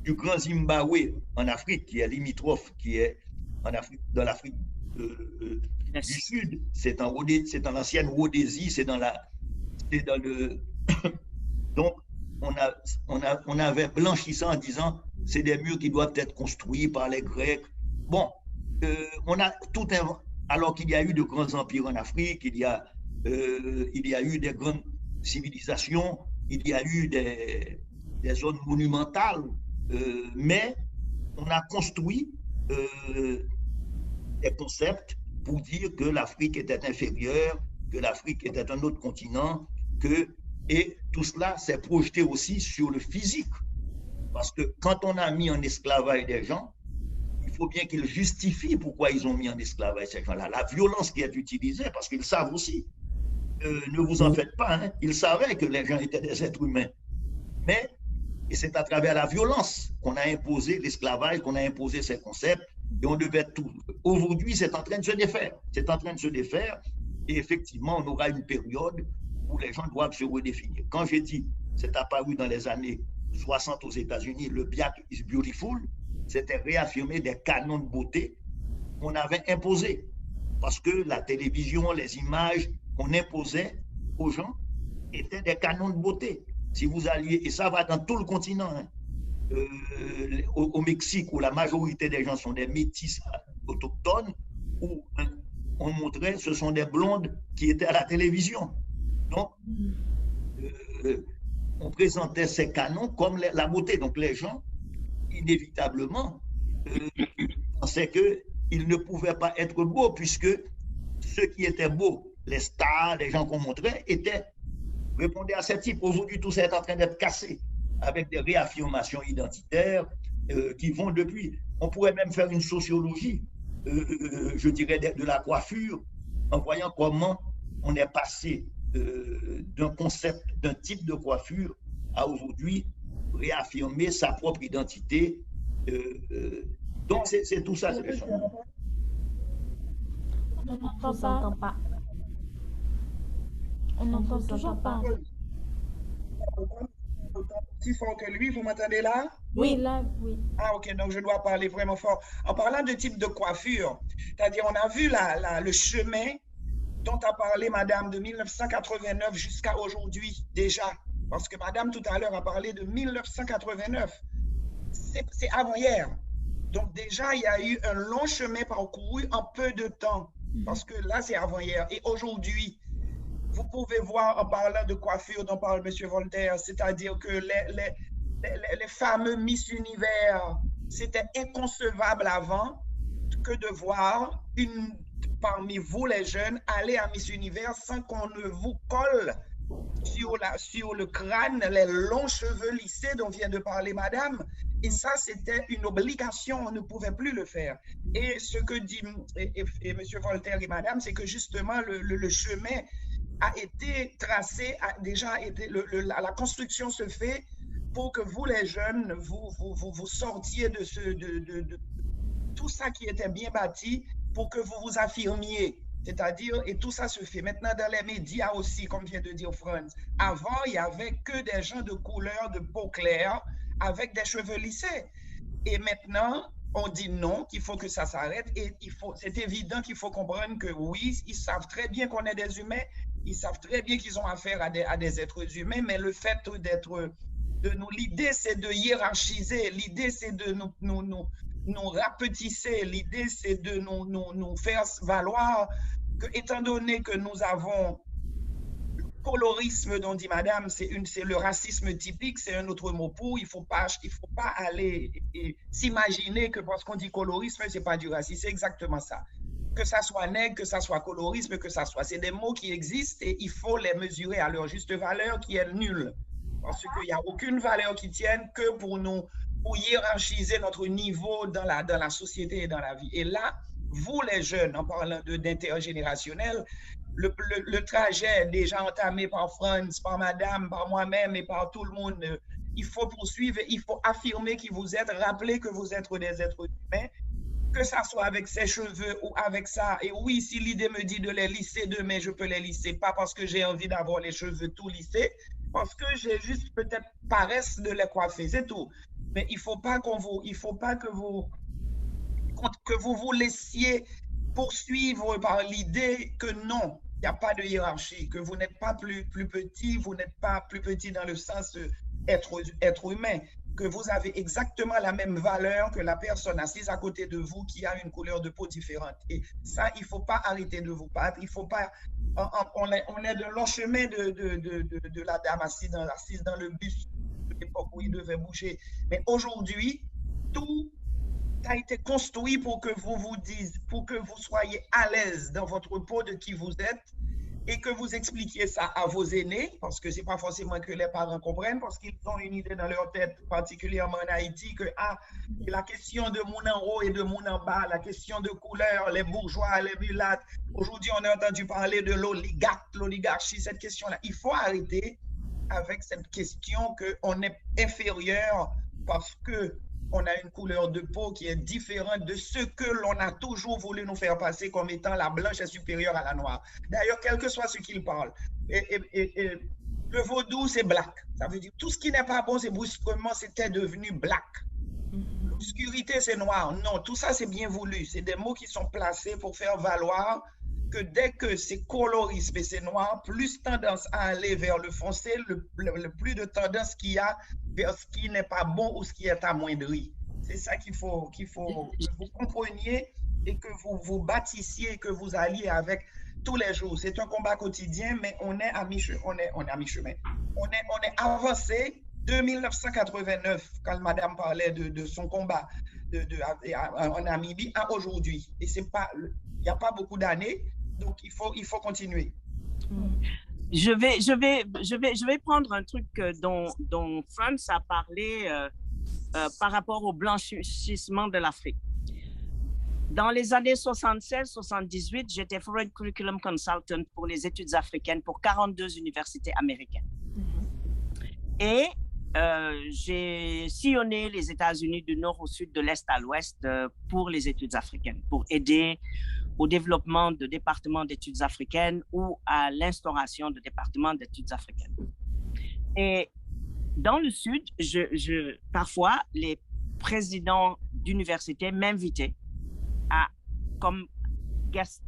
du Grand Zimbabwe en Afrique, qui est limitrophe, qui est en Afrique, dans l'Afrique du Sud, c'est dans l'ancienne Rhodésie, donc, on avait blanchi ça en disant c'est des murs qui doivent être construits par les Grecs. Bon, on a tout alors qu'il y a eu de grands empires en Afrique, il y a eu des grandes civilisations, il y a eu des zones monumentales mais on a construit des concepts pour dire que l'Afrique était inférieure, que l'Afrique était un autre continent, et tout cela s'est projeté aussi sur le physique. Parce que quand on a mis en esclavage des gens, il faut bien qu'ils justifient pourquoi ils ont mis en esclavage ces gens-là. La violence qui est utilisée, parce qu'ils savent aussi. Ne vous en faites pas, hein, ils savaient que les gens étaient des êtres humains. Mais et c'est à travers la violence qu'on a imposé l'esclavage, qu'on a imposé ces concepts, et on devait tout. Aujourd'hui, c'est en train de se défaire. C'est en train de se défaire, et effectivement, on aura une période où les gens doivent se redéfinir. Quand j'ai dit, c'est apparu dans les années 60 aux États-Unis, le Black is Beautiful, c'était réaffirmer des canons de beauté qu'on avait imposés. Parce que la télévision, les images qu'on imposait aux gens étaient des canons de beauté. Si vous alliez, et ça va dans tout le continent, hein, au Mexique, où la majorité des gens sont des métis autochtones, où on montrait, ce sont des blondes qui étaient à la télévision. Donc, on présentait ces canons comme la beauté. Donc, les gens, inévitablement, pensaient qu'ils ne pouvaient pas être beaux, puisque ceux qui étaient beaux, les stars, les gens qu'on montrait, répondaient à ce type. Aujourd'hui, tout ça est en train d'être cassé, avec des réaffirmations identitaires qui vont depuis. On pourrait même faire une sociologie, je dirais, de la coiffure, en voyant comment on est passé d'un concept, d'un type de coiffure à aujourd'hui réaffirmer sa propre identité. Donc, c'est tout ça. On n'entend pas. On n'entend toujours pas. Aussi fort que lui, vous m'entendez là? Oui, là, oui. Ah, ok, donc je dois parler vraiment fort. En parlant de type de coiffure, c'est-à-dire on a vu le chemin dont a parlé Madame de 1989 jusqu'à aujourd'hui déjà. Parce que Madame tout à l'heure a parlé de 1989. C'est avant-hier. Donc déjà, il y a eu un long chemin parcouru en peu de temps. Parce que là, c'est avant-hier. Et aujourd'hui, vous pouvez voir en parlant de coiffure dont parle M. Voltaire, c'est-à-dire que les fameux Miss Univers, c'était inconcevable avant que de voir parmi vous les jeunes aller à Miss Univers sans qu'on ne vous colle sur le crâne les longs cheveux lissés dont vient de parler Madame. Et ça, c'était une obligation, on ne pouvait plus le faire. Et ce que dit M. Voltaire et Madame, c'est que justement le chemin a été tracé, la construction se fait pour que vous les jeunes, vous sortiez de tout ça qui était bien bâti pour que vous vous affirmiez. C'est-à-dire, et tout ça se fait maintenant dans les médias aussi, comme vient de dire Franz. Avant, il n'y avait que des gens de couleur, de peau claire, avec des cheveux lissés. Et maintenant, on dit non, qu'il faut que ça s'arrête. Et c'est évident qu'il faut comprendre que oui, ils savent très bien qu'on est des humains, ils savent très bien qu'ils ont affaire à des êtres humains, mais le fait l'idée c'est de hiérarchiser, l'idée c'est de nous rapetisser, l'idée c'est de nous faire valoir que, étant donné que nous avons le colorisme dont dit Madame, c'est le racisme typique, c'est un autre mot pour, il faut pas aller s'imaginer que parce qu'on dit colorisme, c'est pas du racisme, c'est exactement ça. Que ça soit nègre, que ça soit colorisme, c'est des mots qui existent et il faut les mesurer à leur juste valeur qui est nulle. Parce qu'il n'y a aucune valeur qui tienne que pour hiérarchiser notre niveau dans la société et dans la vie. Et là, vous les jeunes, en parlant d'intergénérationnel, le trajet déjà entamé par Franz, par Madame, par moi-même et par tout le monde, il faut poursuivre, il faut affirmer qui vous êtes, rappeler que vous êtes des êtres humains, que ça soit avec ses cheveux ou avec ça. Et oui, si l'idée me dit de les lisser demain, je peux les lisser, pas parce que j'ai envie d'avoir les cheveux tout lissés, parce que j'ai juste peut-être paresse de les coiffer, c'est tout. Mais il faut pas que vous vous laissiez poursuivre par l'idée que non, il n'y a pas de hiérarchie, que vous n'êtes pas plus petit, vous n'êtes pas plus petit dans le sens être humain, que vous avez exactement la même valeur que la personne assise à côté de vous qui a une couleur de peau différente. Et ça, il ne faut pas arrêter de vous battre, il faut pas... On est de long chemin de la dame assise dans le bus. l'époque où il devait bouger. Mais aujourd'hui, tout a été construit pour que pour que vous soyez à l'aise dans votre peau de qui vous êtes et que vous expliquiez ça à vos aînés, parce que c'est pas forcément que les parents comprennent, parce qu'ils ont une idée dans leur tête, particulièrement en Haïti, que la question de mon en haut et de mon en bas, la question de couleur, les bourgeois, les mulattes. Aujourd'hui, on a entendu parler de l'oligarchie, cette question-là. Il faut arrêter avec cette question qu'on est inférieur parce que on a une couleur de peau qui est différente de ce que l'on a toujours voulu nous faire passer comme étant la blanche est supérieure à la noire. D'ailleurs, quel que soit ce qu'il parle. Le vaudou, c'est black. Ça veut dire tout ce qui n'est pas bon, c'est brusquement, c'était devenu black. L'obscurité, c'est noir. Non, tout ça, c'est bien voulu. C'est des mots qui sont placés pour faire valoir que dès que c'est colorisme et c'est noir, plus tendance à aller vers le foncé, le plus de tendance qu'il y a vers ce qui n'est pas bon ou ce qui est amoindri. C'est ça qu'il faut que vous compreniez et que vous vous bâtissiez, que vous alliez avec tous les jours. C'est un combat quotidien, mais on est à mi-chemin. On est avancé de 1989, quand Madame parlait de son combat en Namibie, à aujourd'hui. Et c'est pas, il n'y a pas beaucoup d'années. Donc, il faut continuer. Je vais prendre un truc dont Franz a parlé par rapport au blanchissement de l'Afrique. Dans les années 76-78, j'étais Foreign Curriculum Consultant pour les études africaines pour 42 universités américaines. Et j'ai sillonné les États-Unis du nord au sud, de l'est à l'ouest pour les études africaines, pour aider au développement de départements d'études africaines ou à l'instauration de départements d'études africaines. Et dans le Sud, parfois, les présidents d'université m'invitaient comme guest.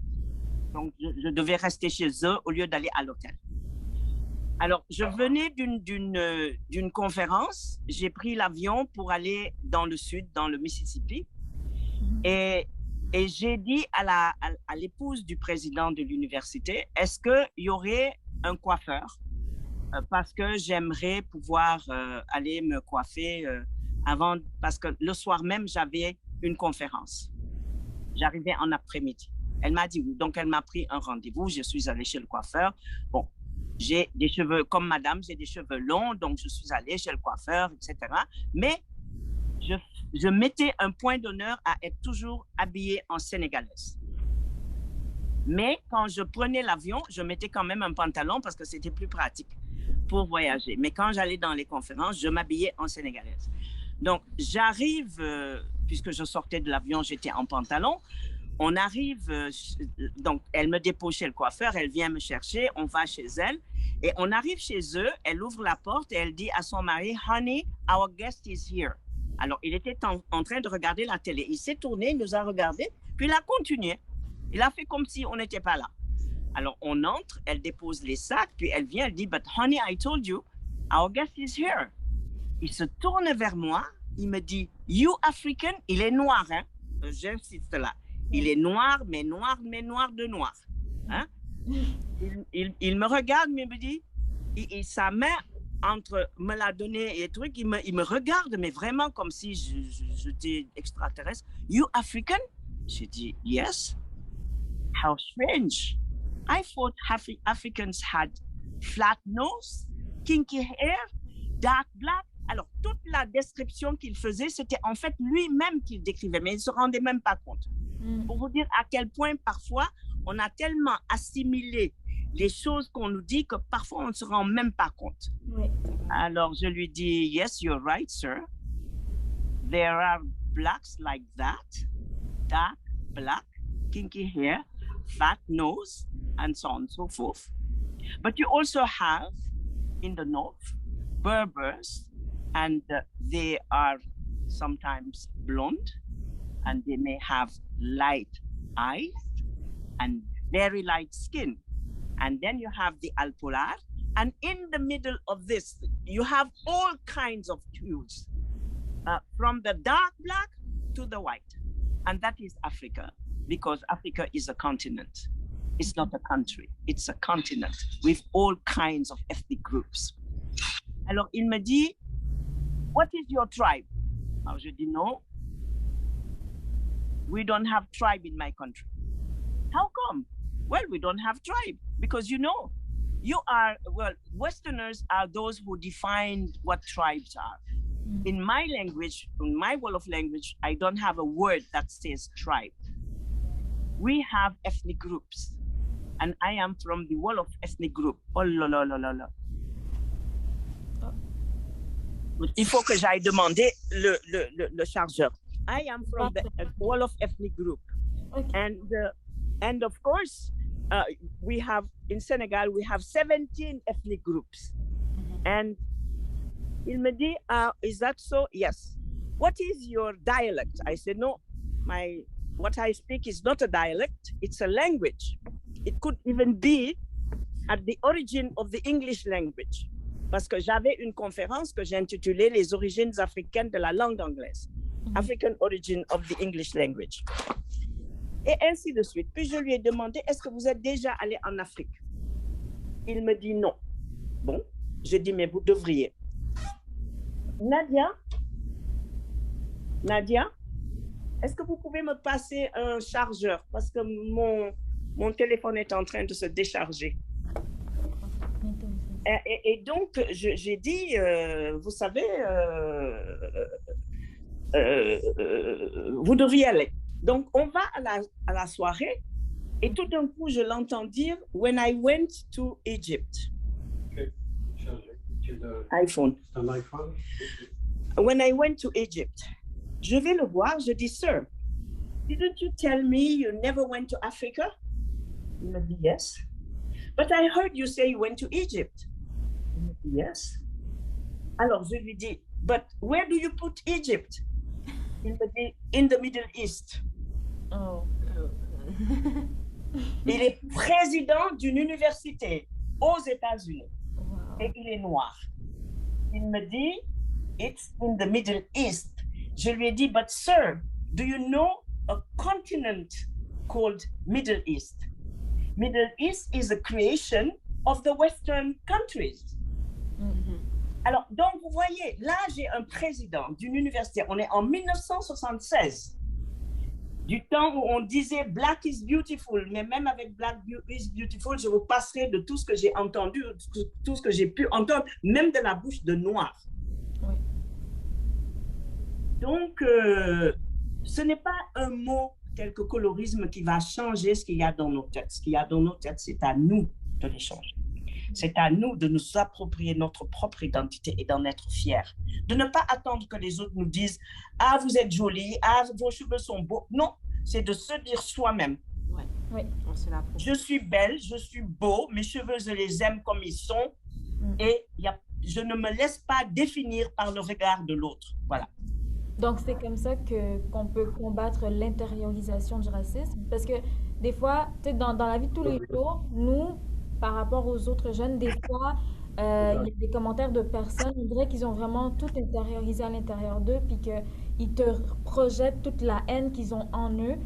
Donc, je devais rester chez eux au lieu d'aller à l'hôtel. Alors, je venais d'une conférence. J'ai pris l'avion pour aller dans le Sud, dans le Mississippi. Et j'ai dit à l'épouse du président de l'université, est-ce qu'il y aurait un coiffeur? Parce que j'aimerais pouvoir aller me coiffer avant, parce que le soir même, j'avais une conférence. J'arrivais en après-midi. Elle m'a dit oui. Donc, elle m'a pris un rendez-vous. Je suis allée chez le coiffeur. Bon, j'ai des cheveux, comme madame, j'ai des cheveux longs, donc je suis allée chez le coiffeur, etc. Mais je mettais un point d'honneur à être toujours habillée en sénégalaise. Mais quand je prenais l'avion, je mettais quand même un pantalon parce que c'était plus pratique pour voyager. Mais quand j'allais dans les conférences, je m'habillais en sénégalaise. Donc, j'arrive, puisque je sortais de l'avion, j'étais en pantalon. On arrive, donc elle me dépose chez le coiffeur, elle vient me chercher, on va chez elle. Et on arrive chez eux, elle ouvre la porte et elle dit à son mari, « Honey, our guest is here. » Alors, il était en train de regarder la télé. Il s'est tourné, il nous a regardé, puis il a continué. Il a fait comme si on n'était pas là. Alors, on entre, elle dépose les sacs, puis elle vient, elle dit, « But honey, I told you, our guest is here. » Il se tourne vers moi, il me dit, « You African ?» Il est noir, hein? J'insiste là. Il est noir, mais noir de noir. Hein? Il me regarde, mais il me dit, et sa main me l'a donné et truc, il me regarde, mais vraiment comme si j'étais extraterrestre. You African? J'ai dit, yes. How strange. I thought Africans had flat nose, kinky hair, dark black. Alors, toute la description qu'il faisait, c'était en fait lui-même qu'il décrivait, mais il ne se rendait même pas compte. Pour vous dire à quel point, parfois, on a tellement assimilé les choses qu'on nous dit que parfois, on ne se rend même pas compte. Oui. Alors, je lui dis, yes, you're right, sir. There are blacks like that, dark black, kinky hair, fat nose, and so on and so forth. But you also have, in the north, Berbers, and they are sometimes blonde, and they may have light eyes and very light skin. And then you have the Alpolar, and in the middle of this, you have all kinds of hues, from the dark black to the white. And that is Africa, because Africa is a continent. It's not a country, it's a continent with all kinds of ethnic groups. Alors, il me dit, what is your tribe? Alors je dis non, we don't have tribe in my country. How come? Well, we don't have tribe because Westerners are those who define what tribes are. In my language, in my Wolof language, I don't have a word that says tribe. We have ethnic groups, and I am from the Wolof ethnic group. Oh là là là là là. Il faut que j'aille demander le chargeur. I am from the Wolof ethnic group. Okay. And of course, we have, in Senegal, we have 17 ethnic groups. And il me dit, is that so? Yes. What is your dialect? I said, no, what I speak is not a dialect, it's a language. It could even be at the origin of the English language. Parce que j'avais une conférence que j'ai intitulée Les origines africaines de la langue anglaise. African origin of the English language. Et ainsi de suite. Puis je lui ai demandé, est-ce que vous êtes déjà allé en Afrique? Il me dit non. Bon, je dis, mais vous devriez. Nadia, est-ce que vous pouvez me passer un chargeur? Parce que mon téléphone est en train de se décharger. Et donc, j'ai dit, vous savez, vous devriez aller. Donc, on va à la soirée et tout d'un coup, je l'entends dire « When I went to Egypt ». iPhone. Un iPhone. When I went to Egypt. Je vais le voir, je dis « Sir, didn't you tell me you never went to Africa ?» Il me dit « Yes. But I heard you say you went to Egypt. » Il me dit « Yes. » Alors, je lui dis « But where do you put Egypt ?» Il me dit « In the Middle East. » Oh. Il est président d'une université aux États-Unis. Wow. Et il est noir. Il me dit, it's in the Middle East. Je lui ai dit, but sir, do you know a continent called Middle East? Middle East is a creation of the Western countries. Alors, donc, vous voyez, là, j'ai un président d'une université. On est en 1976. Du temps où on disait Black is beautiful, mais même avec Black is beautiful, je vous passerai de tout ce que j'ai entendu, tout ce que j'ai pu entendre, même de la bouche de Noirs. Oui. Donc, ce n'est pas un mot tel que colorisme qui va changer ce qu'il y a dans nos têtes. Ce qu'il y a dans nos têtes, c'est à nous de les changer. C'est à nous de nous approprier notre propre identité et d'en être fiers. De ne pas attendre que les autres nous disent « Ah, vous êtes jolie, ah, vos cheveux sont beaux. » Non, c'est de se dire soi-même. Ouais. Oui. Je suis belle, je suis beau, mes cheveux, je les aime comme ils sont. Et je ne me laisse pas définir par le regard de l'autre. Voilà. Donc, c'est comme ça qu'on peut combattre l'intériorisation du racisme. Parce que des fois, dans la vie de tous les jours, nous, par rapport aux autres jeunes, des fois, il y a des commentaires de personnes, on dirait qu'ils ont vraiment tout intériorisé à l'intérieur d'eux, puis qu'ils te projettent toute la haine qu'ils ont en eux,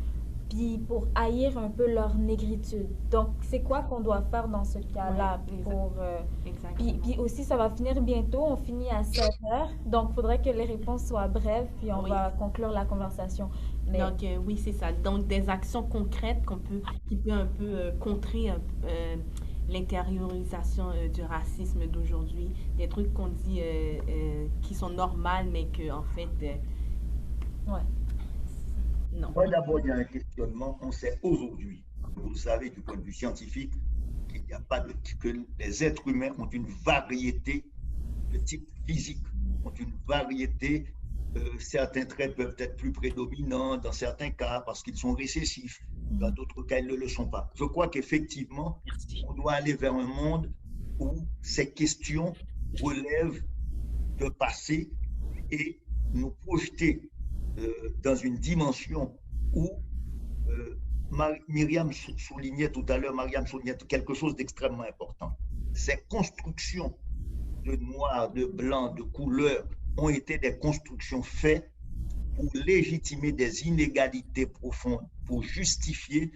puis pour haïr un peu leur négritude. Donc, c'est quoi qu'on doit faire dans ce cas-là? Puis aussi, ça va finir bientôt, on finit à 7 heures, donc il faudrait que les réponses soient brèves, puis on va conclure la conversation. Mais... Donc, oui, c'est ça. Donc, des actions concrètes qui peut un peu contrer l'intériorisation du racisme d'aujourd'hui, des trucs qu'on dit qui sont normales, mais qu'en fait, ouais. Non. Moi, d'abord, il y a un questionnement. On sait aujourd'hui, vous le savez, du point de vue scientifique, qu'il n'y a pas que les êtres humains ont une variété de types physiques, ont une variété. Certains traits peuvent être plus prédominants dans certains cas parce qu'ils sont récessifs. Dans d'autres cas, ils ne le sont pas. Je crois qu'effectivement, on doit aller vers un monde où ces questions relèvent de passé et nous projeter dans une dimension où Mariam soulignait tout à l'heure, quelque chose d'extrêmement important. Ces constructions de noir, de blanc, de couleur ont été des constructions faites pour légitimer des inégalités profondes, pour justifier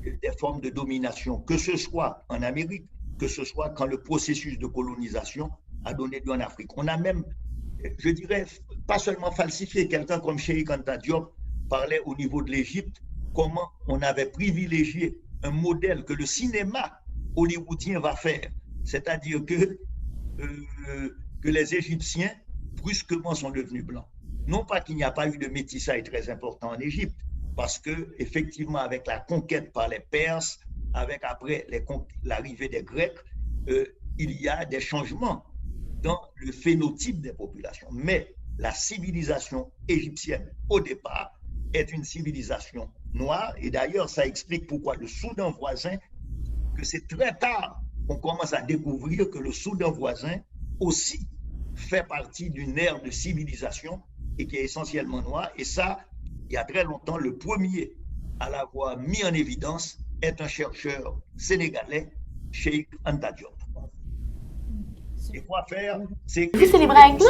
des formes de domination, que ce soit en Amérique, que ce soit quand le processus de colonisation a donné lieu en Afrique. On a même je dirais, pas seulement falsifié, quelqu'un comme Cheikh Anta Diop parlait au niveau de l'Égypte, comment on avait privilégié un modèle que le cinéma hollywoodien va faire. C'est-à-dire que les Égyptiens, brusquement, sont devenus blancs. Non pas qu'il n'y a pas eu de métissage très important en Égypte, parce que, effectivement, avec la conquête par les Perses, avec après l'arrivée des Grecs, il y a des changements dans le phénotype des populations. Mais la civilisation égyptienne, au départ, est une civilisation noire. Et d'ailleurs, ça explique pourquoi le Soudan voisin, que c'est très tard qu'on commence à découvrir que le Soudan voisin aussi fait partie d'une ère de civilisation et qui est essentiellement noire. Et ça, il y a très longtemps, le premier à l'avoir mis en évidence est un chercheur sénégalais, Cheikh Anta Diop. Et quoi faire? C'est célébrer avec nous.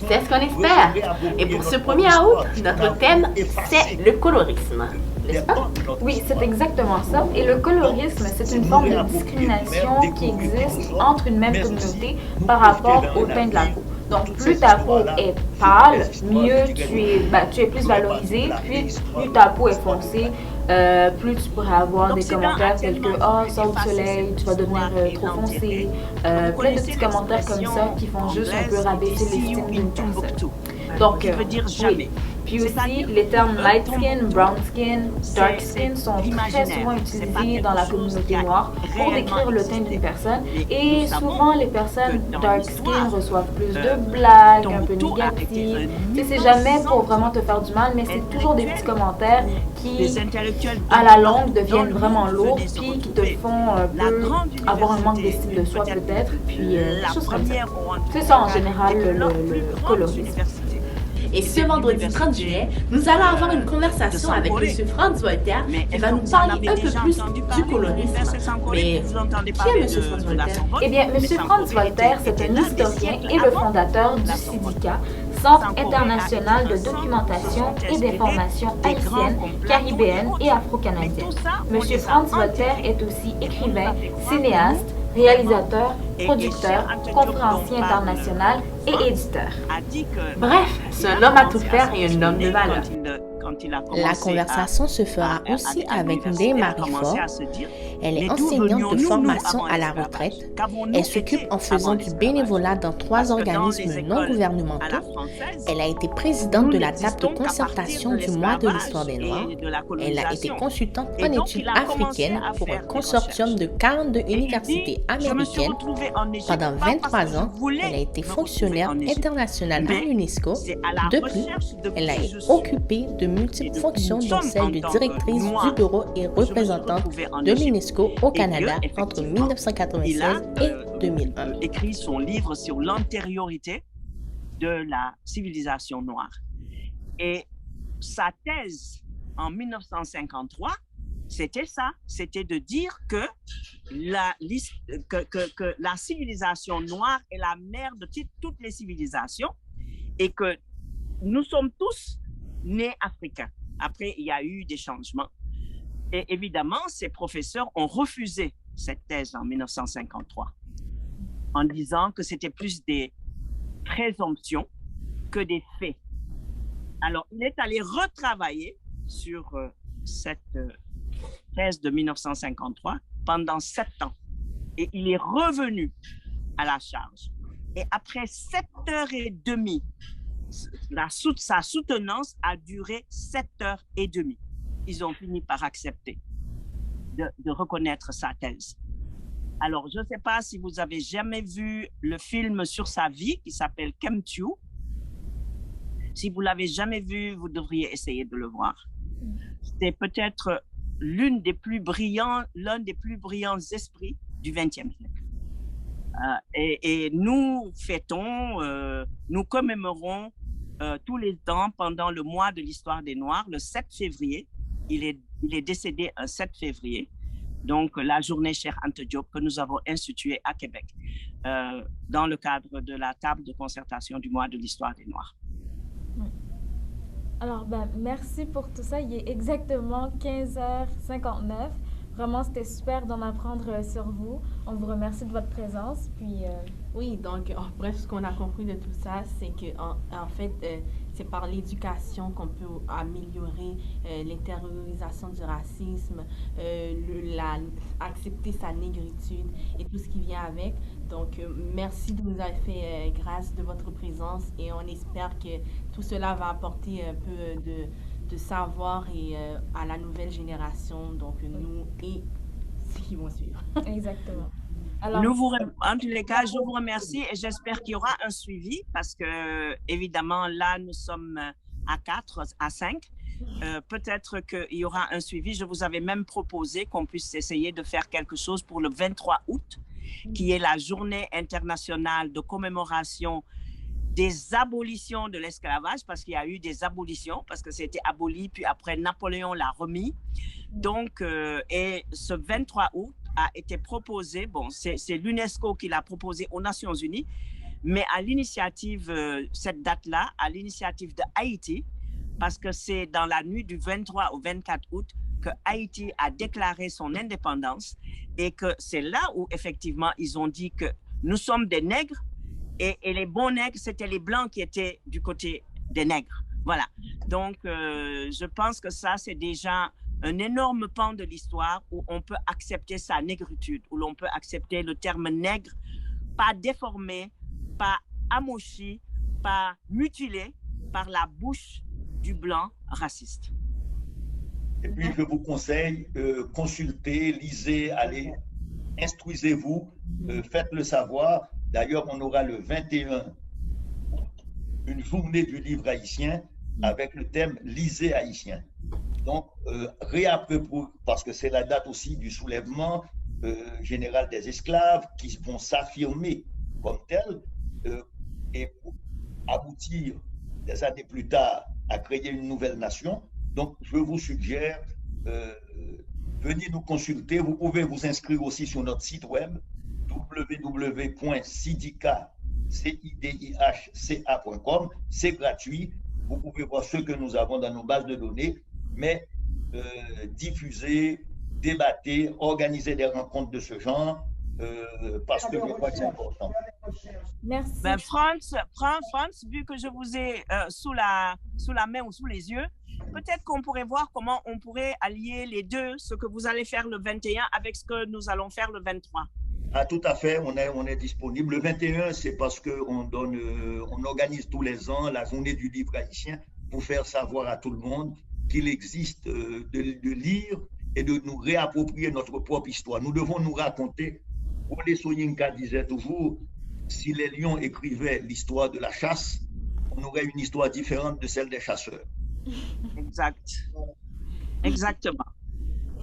C'est ce qu'on espère. Et pour ce 1er août, notre thème, c'est le colorisme. N'est-ce pas? Oui, c'est exactement ça. Et le colorisme, c'est une forme de discrimination qui existe entre une même communauté par rapport au teint de la peau. Donc, plus ta peau est pâle, mieux tu es plus valorisé, puis plus ta peau est foncée, plus tu pourrais avoir des commentaires tels que « Oh, sors au soleil, tu vas devenir trop foncé », plein de petits commentaires comme ça qui font juste un peu rabaisser l'estime d'une personne. Donc, oui. Puis aussi, les termes light skin, brown skin, dark skin sont très souvent utilisés dans la communauté noire pour décrire le teint d'une personne. Et souvent, les personnes dark skin reçoivent plus de blagues, un peu négatives. C'est jamais pour vraiment te faire du mal, mais c'est toujours des petits commentaires qui, à la longue, deviennent vraiment lourds, puis qui te font un peu avoir un manque d'estime de soi peut-être, puis des choses comme ça. C'est ça en général le colorisme. Et ce vendredi 30 juillet, nous allons avoir une conversation avec M. Franz Voltaire qui va nous parler un peu plus du colorisme. Mais qui est M. Franz Voltaire? Eh bien, M. Franz Voltaire, c'est un historien et le fondateur du CIDICA, Centre international de documentation et d'information haïtienne, caribéenne et afro-canadienne. M. Franz Voltaire est aussi écrivain, cinéaste, réalisateur, producteur, conférencier international et éditeur. Bref, c'est un homme à tout faire et un homme de valeur. La conversation se fera aussi avec Ndeye Marie Faure. Elle est enseignante de formation à la retraite. Elle s'occupe en faisant du bénévolat dans 3 organismes non gouvernementaux. Elle a été présidente de la table de concertation du mois de l'histoire des Noirs. Elle a été consultante en études africaines pour un consortium de 42 universités américaines. Pendant 23 ans, elle a été fonctionnaire internationale à l'UNESCO. De plus, elle a occupé de multiples fonctions, dont celle de directrice du bureau et représentante de l'UNESCO au Canada entre 1996 et 2001. Écrit son livre sur l'antériorité de la civilisation noire. Et sa thèse en 1953, c'était ça, c'était de dire que la civilisation noire est la mère de toutes les civilisations et que nous sommes tous nés africains. Après, il y a eu des changements. Et évidemment, ces professeurs ont refusé cette thèse en 1953 en disant que c'était plus des présomptions que des faits. Alors, il est allé retravailler sur cette thèse de 1953 pendant 7 ans. Et il est revenu à la charge. Et après 7h30, sa soutenance a duré 7h30. Ils ont fini par accepter de reconnaître sa thèse. Alors, je ne sais pas si vous avez jamais vu le film sur sa vie qui s'appelle Kemtu. Si vous ne l'avez jamais vu, vous devriez essayer de le voir. C'est peut-être l'un des plus brillants esprits du XXe siècle. Et nous fêtons, nous commémorons tous les ans pendant le mois de l'histoire des Noirs, le 7 février. Il est décédé un 7 février, donc la journée Cheikh Anta Diop que nous avons instituée à Québec dans le cadre de la table de concertation du mois de l'histoire des Noirs. Alors, merci pour tout ça. Il est exactement 15h59. Vraiment, c'était super d'en apprendre sur vous. On vous remercie de votre présence. Puis, Oui, donc, bref, ce qu'on a compris de tout ça, c'est que en fait, c'est par l'éducation qu'on peut améliorer l'intériorisation du racisme, accepter sa négritude et tout ce qui vient avec. Donc, merci de nous avoir fait grâce de votre présence et on espère que tout cela va apporter un peu de savoir et à la nouvelle génération, donc nous et ceux qui vont suivre. exactement. Alors, En tous les cas, je vous remercie et j'espère qu'il y aura un suivi parce que, évidemment, là, nous sommes à 4, à 5. Peut-être qu'il y aura un suivi. Je vous avais même proposé qu'on puisse essayer de faire quelque chose pour le 23 août, qui est la journée internationale de commémoration des abolitions de l'esclavage, parce qu'il y a eu des abolitions, parce que c'était aboli, puis après Napoléon l'a remis. Donc, et ce 23 août a été proposé, bon, c'est l'UNESCO qui l'a proposé aux Nations Unies, mais à l'initiative, cette date-là, à l'initiative de Haïti, parce que c'est dans la nuit du 23 au 24 août que Haïti a déclaré son indépendance et que c'est là où, effectivement, ils ont dit que nous sommes des nègres et les bons nègres, c'était les blancs qui étaient du côté des nègres. Voilà. Donc, je pense que ça, c'est déjà un énorme pan de l'histoire où on peut accepter sa négritude, où l'on peut accepter le terme nègre, pas déformé, pas amochi, pas mutilé par la bouche du blanc raciste. Et puis, je vous conseille, consultez, lisez, allez, instruisez-vous, faites-le savoir. D'ailleurs, on aura le 21 une journée du livre haïtien avec le thème « Lisez haïtien ». Donc, parce que c'est la date aussi du soulèvement général des esclaves qui vont s'affirmer comme tels et aboutir des années plus tard à créer une nouvelle nation. Donc, je vous suggère, venez nous consulter. Vous pouvez vous inscrire aussi sur notre site web www.sidika.com. C'est gratuit. Vous pouvez voir ce que nous avons dans nos bases de données, mais diffuser, débattre, organiser des rencontres de ce genre, parce que je crois que c'est important. merci. Ben, France, vu que je vous ai sous la main ou sous les yeux, peut-être qu'on pourrait voir comment on pourrait allier les deux, ce que vous allez faire le 21 avec ce que nous allons faire le 23. Ah, tout à fait, on est disponible. Le 21, c'est parce qu'on organise tous les ans la journée du livre haïtien pour faire savoir à tout le monde qu'il existe de lire et de nous réapproprier notre propre histoire. Nous devons nous raconter. Ole Soyinka disait toujours, si les lions écrivaient l'histoire de la chasse, on aurait une histoire différente de celle des chasseurs. Exact. Exactement.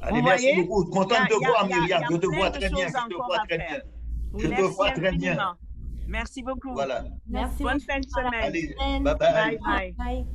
Allez, merci beaucoup. Content de te voir, Myriam. Je te vois très bien. Je te vois très bien. Merci beaucoup. Voilà. Merci. Bonne fin de semaine. Allez, bye bye. Bye bye. Bye.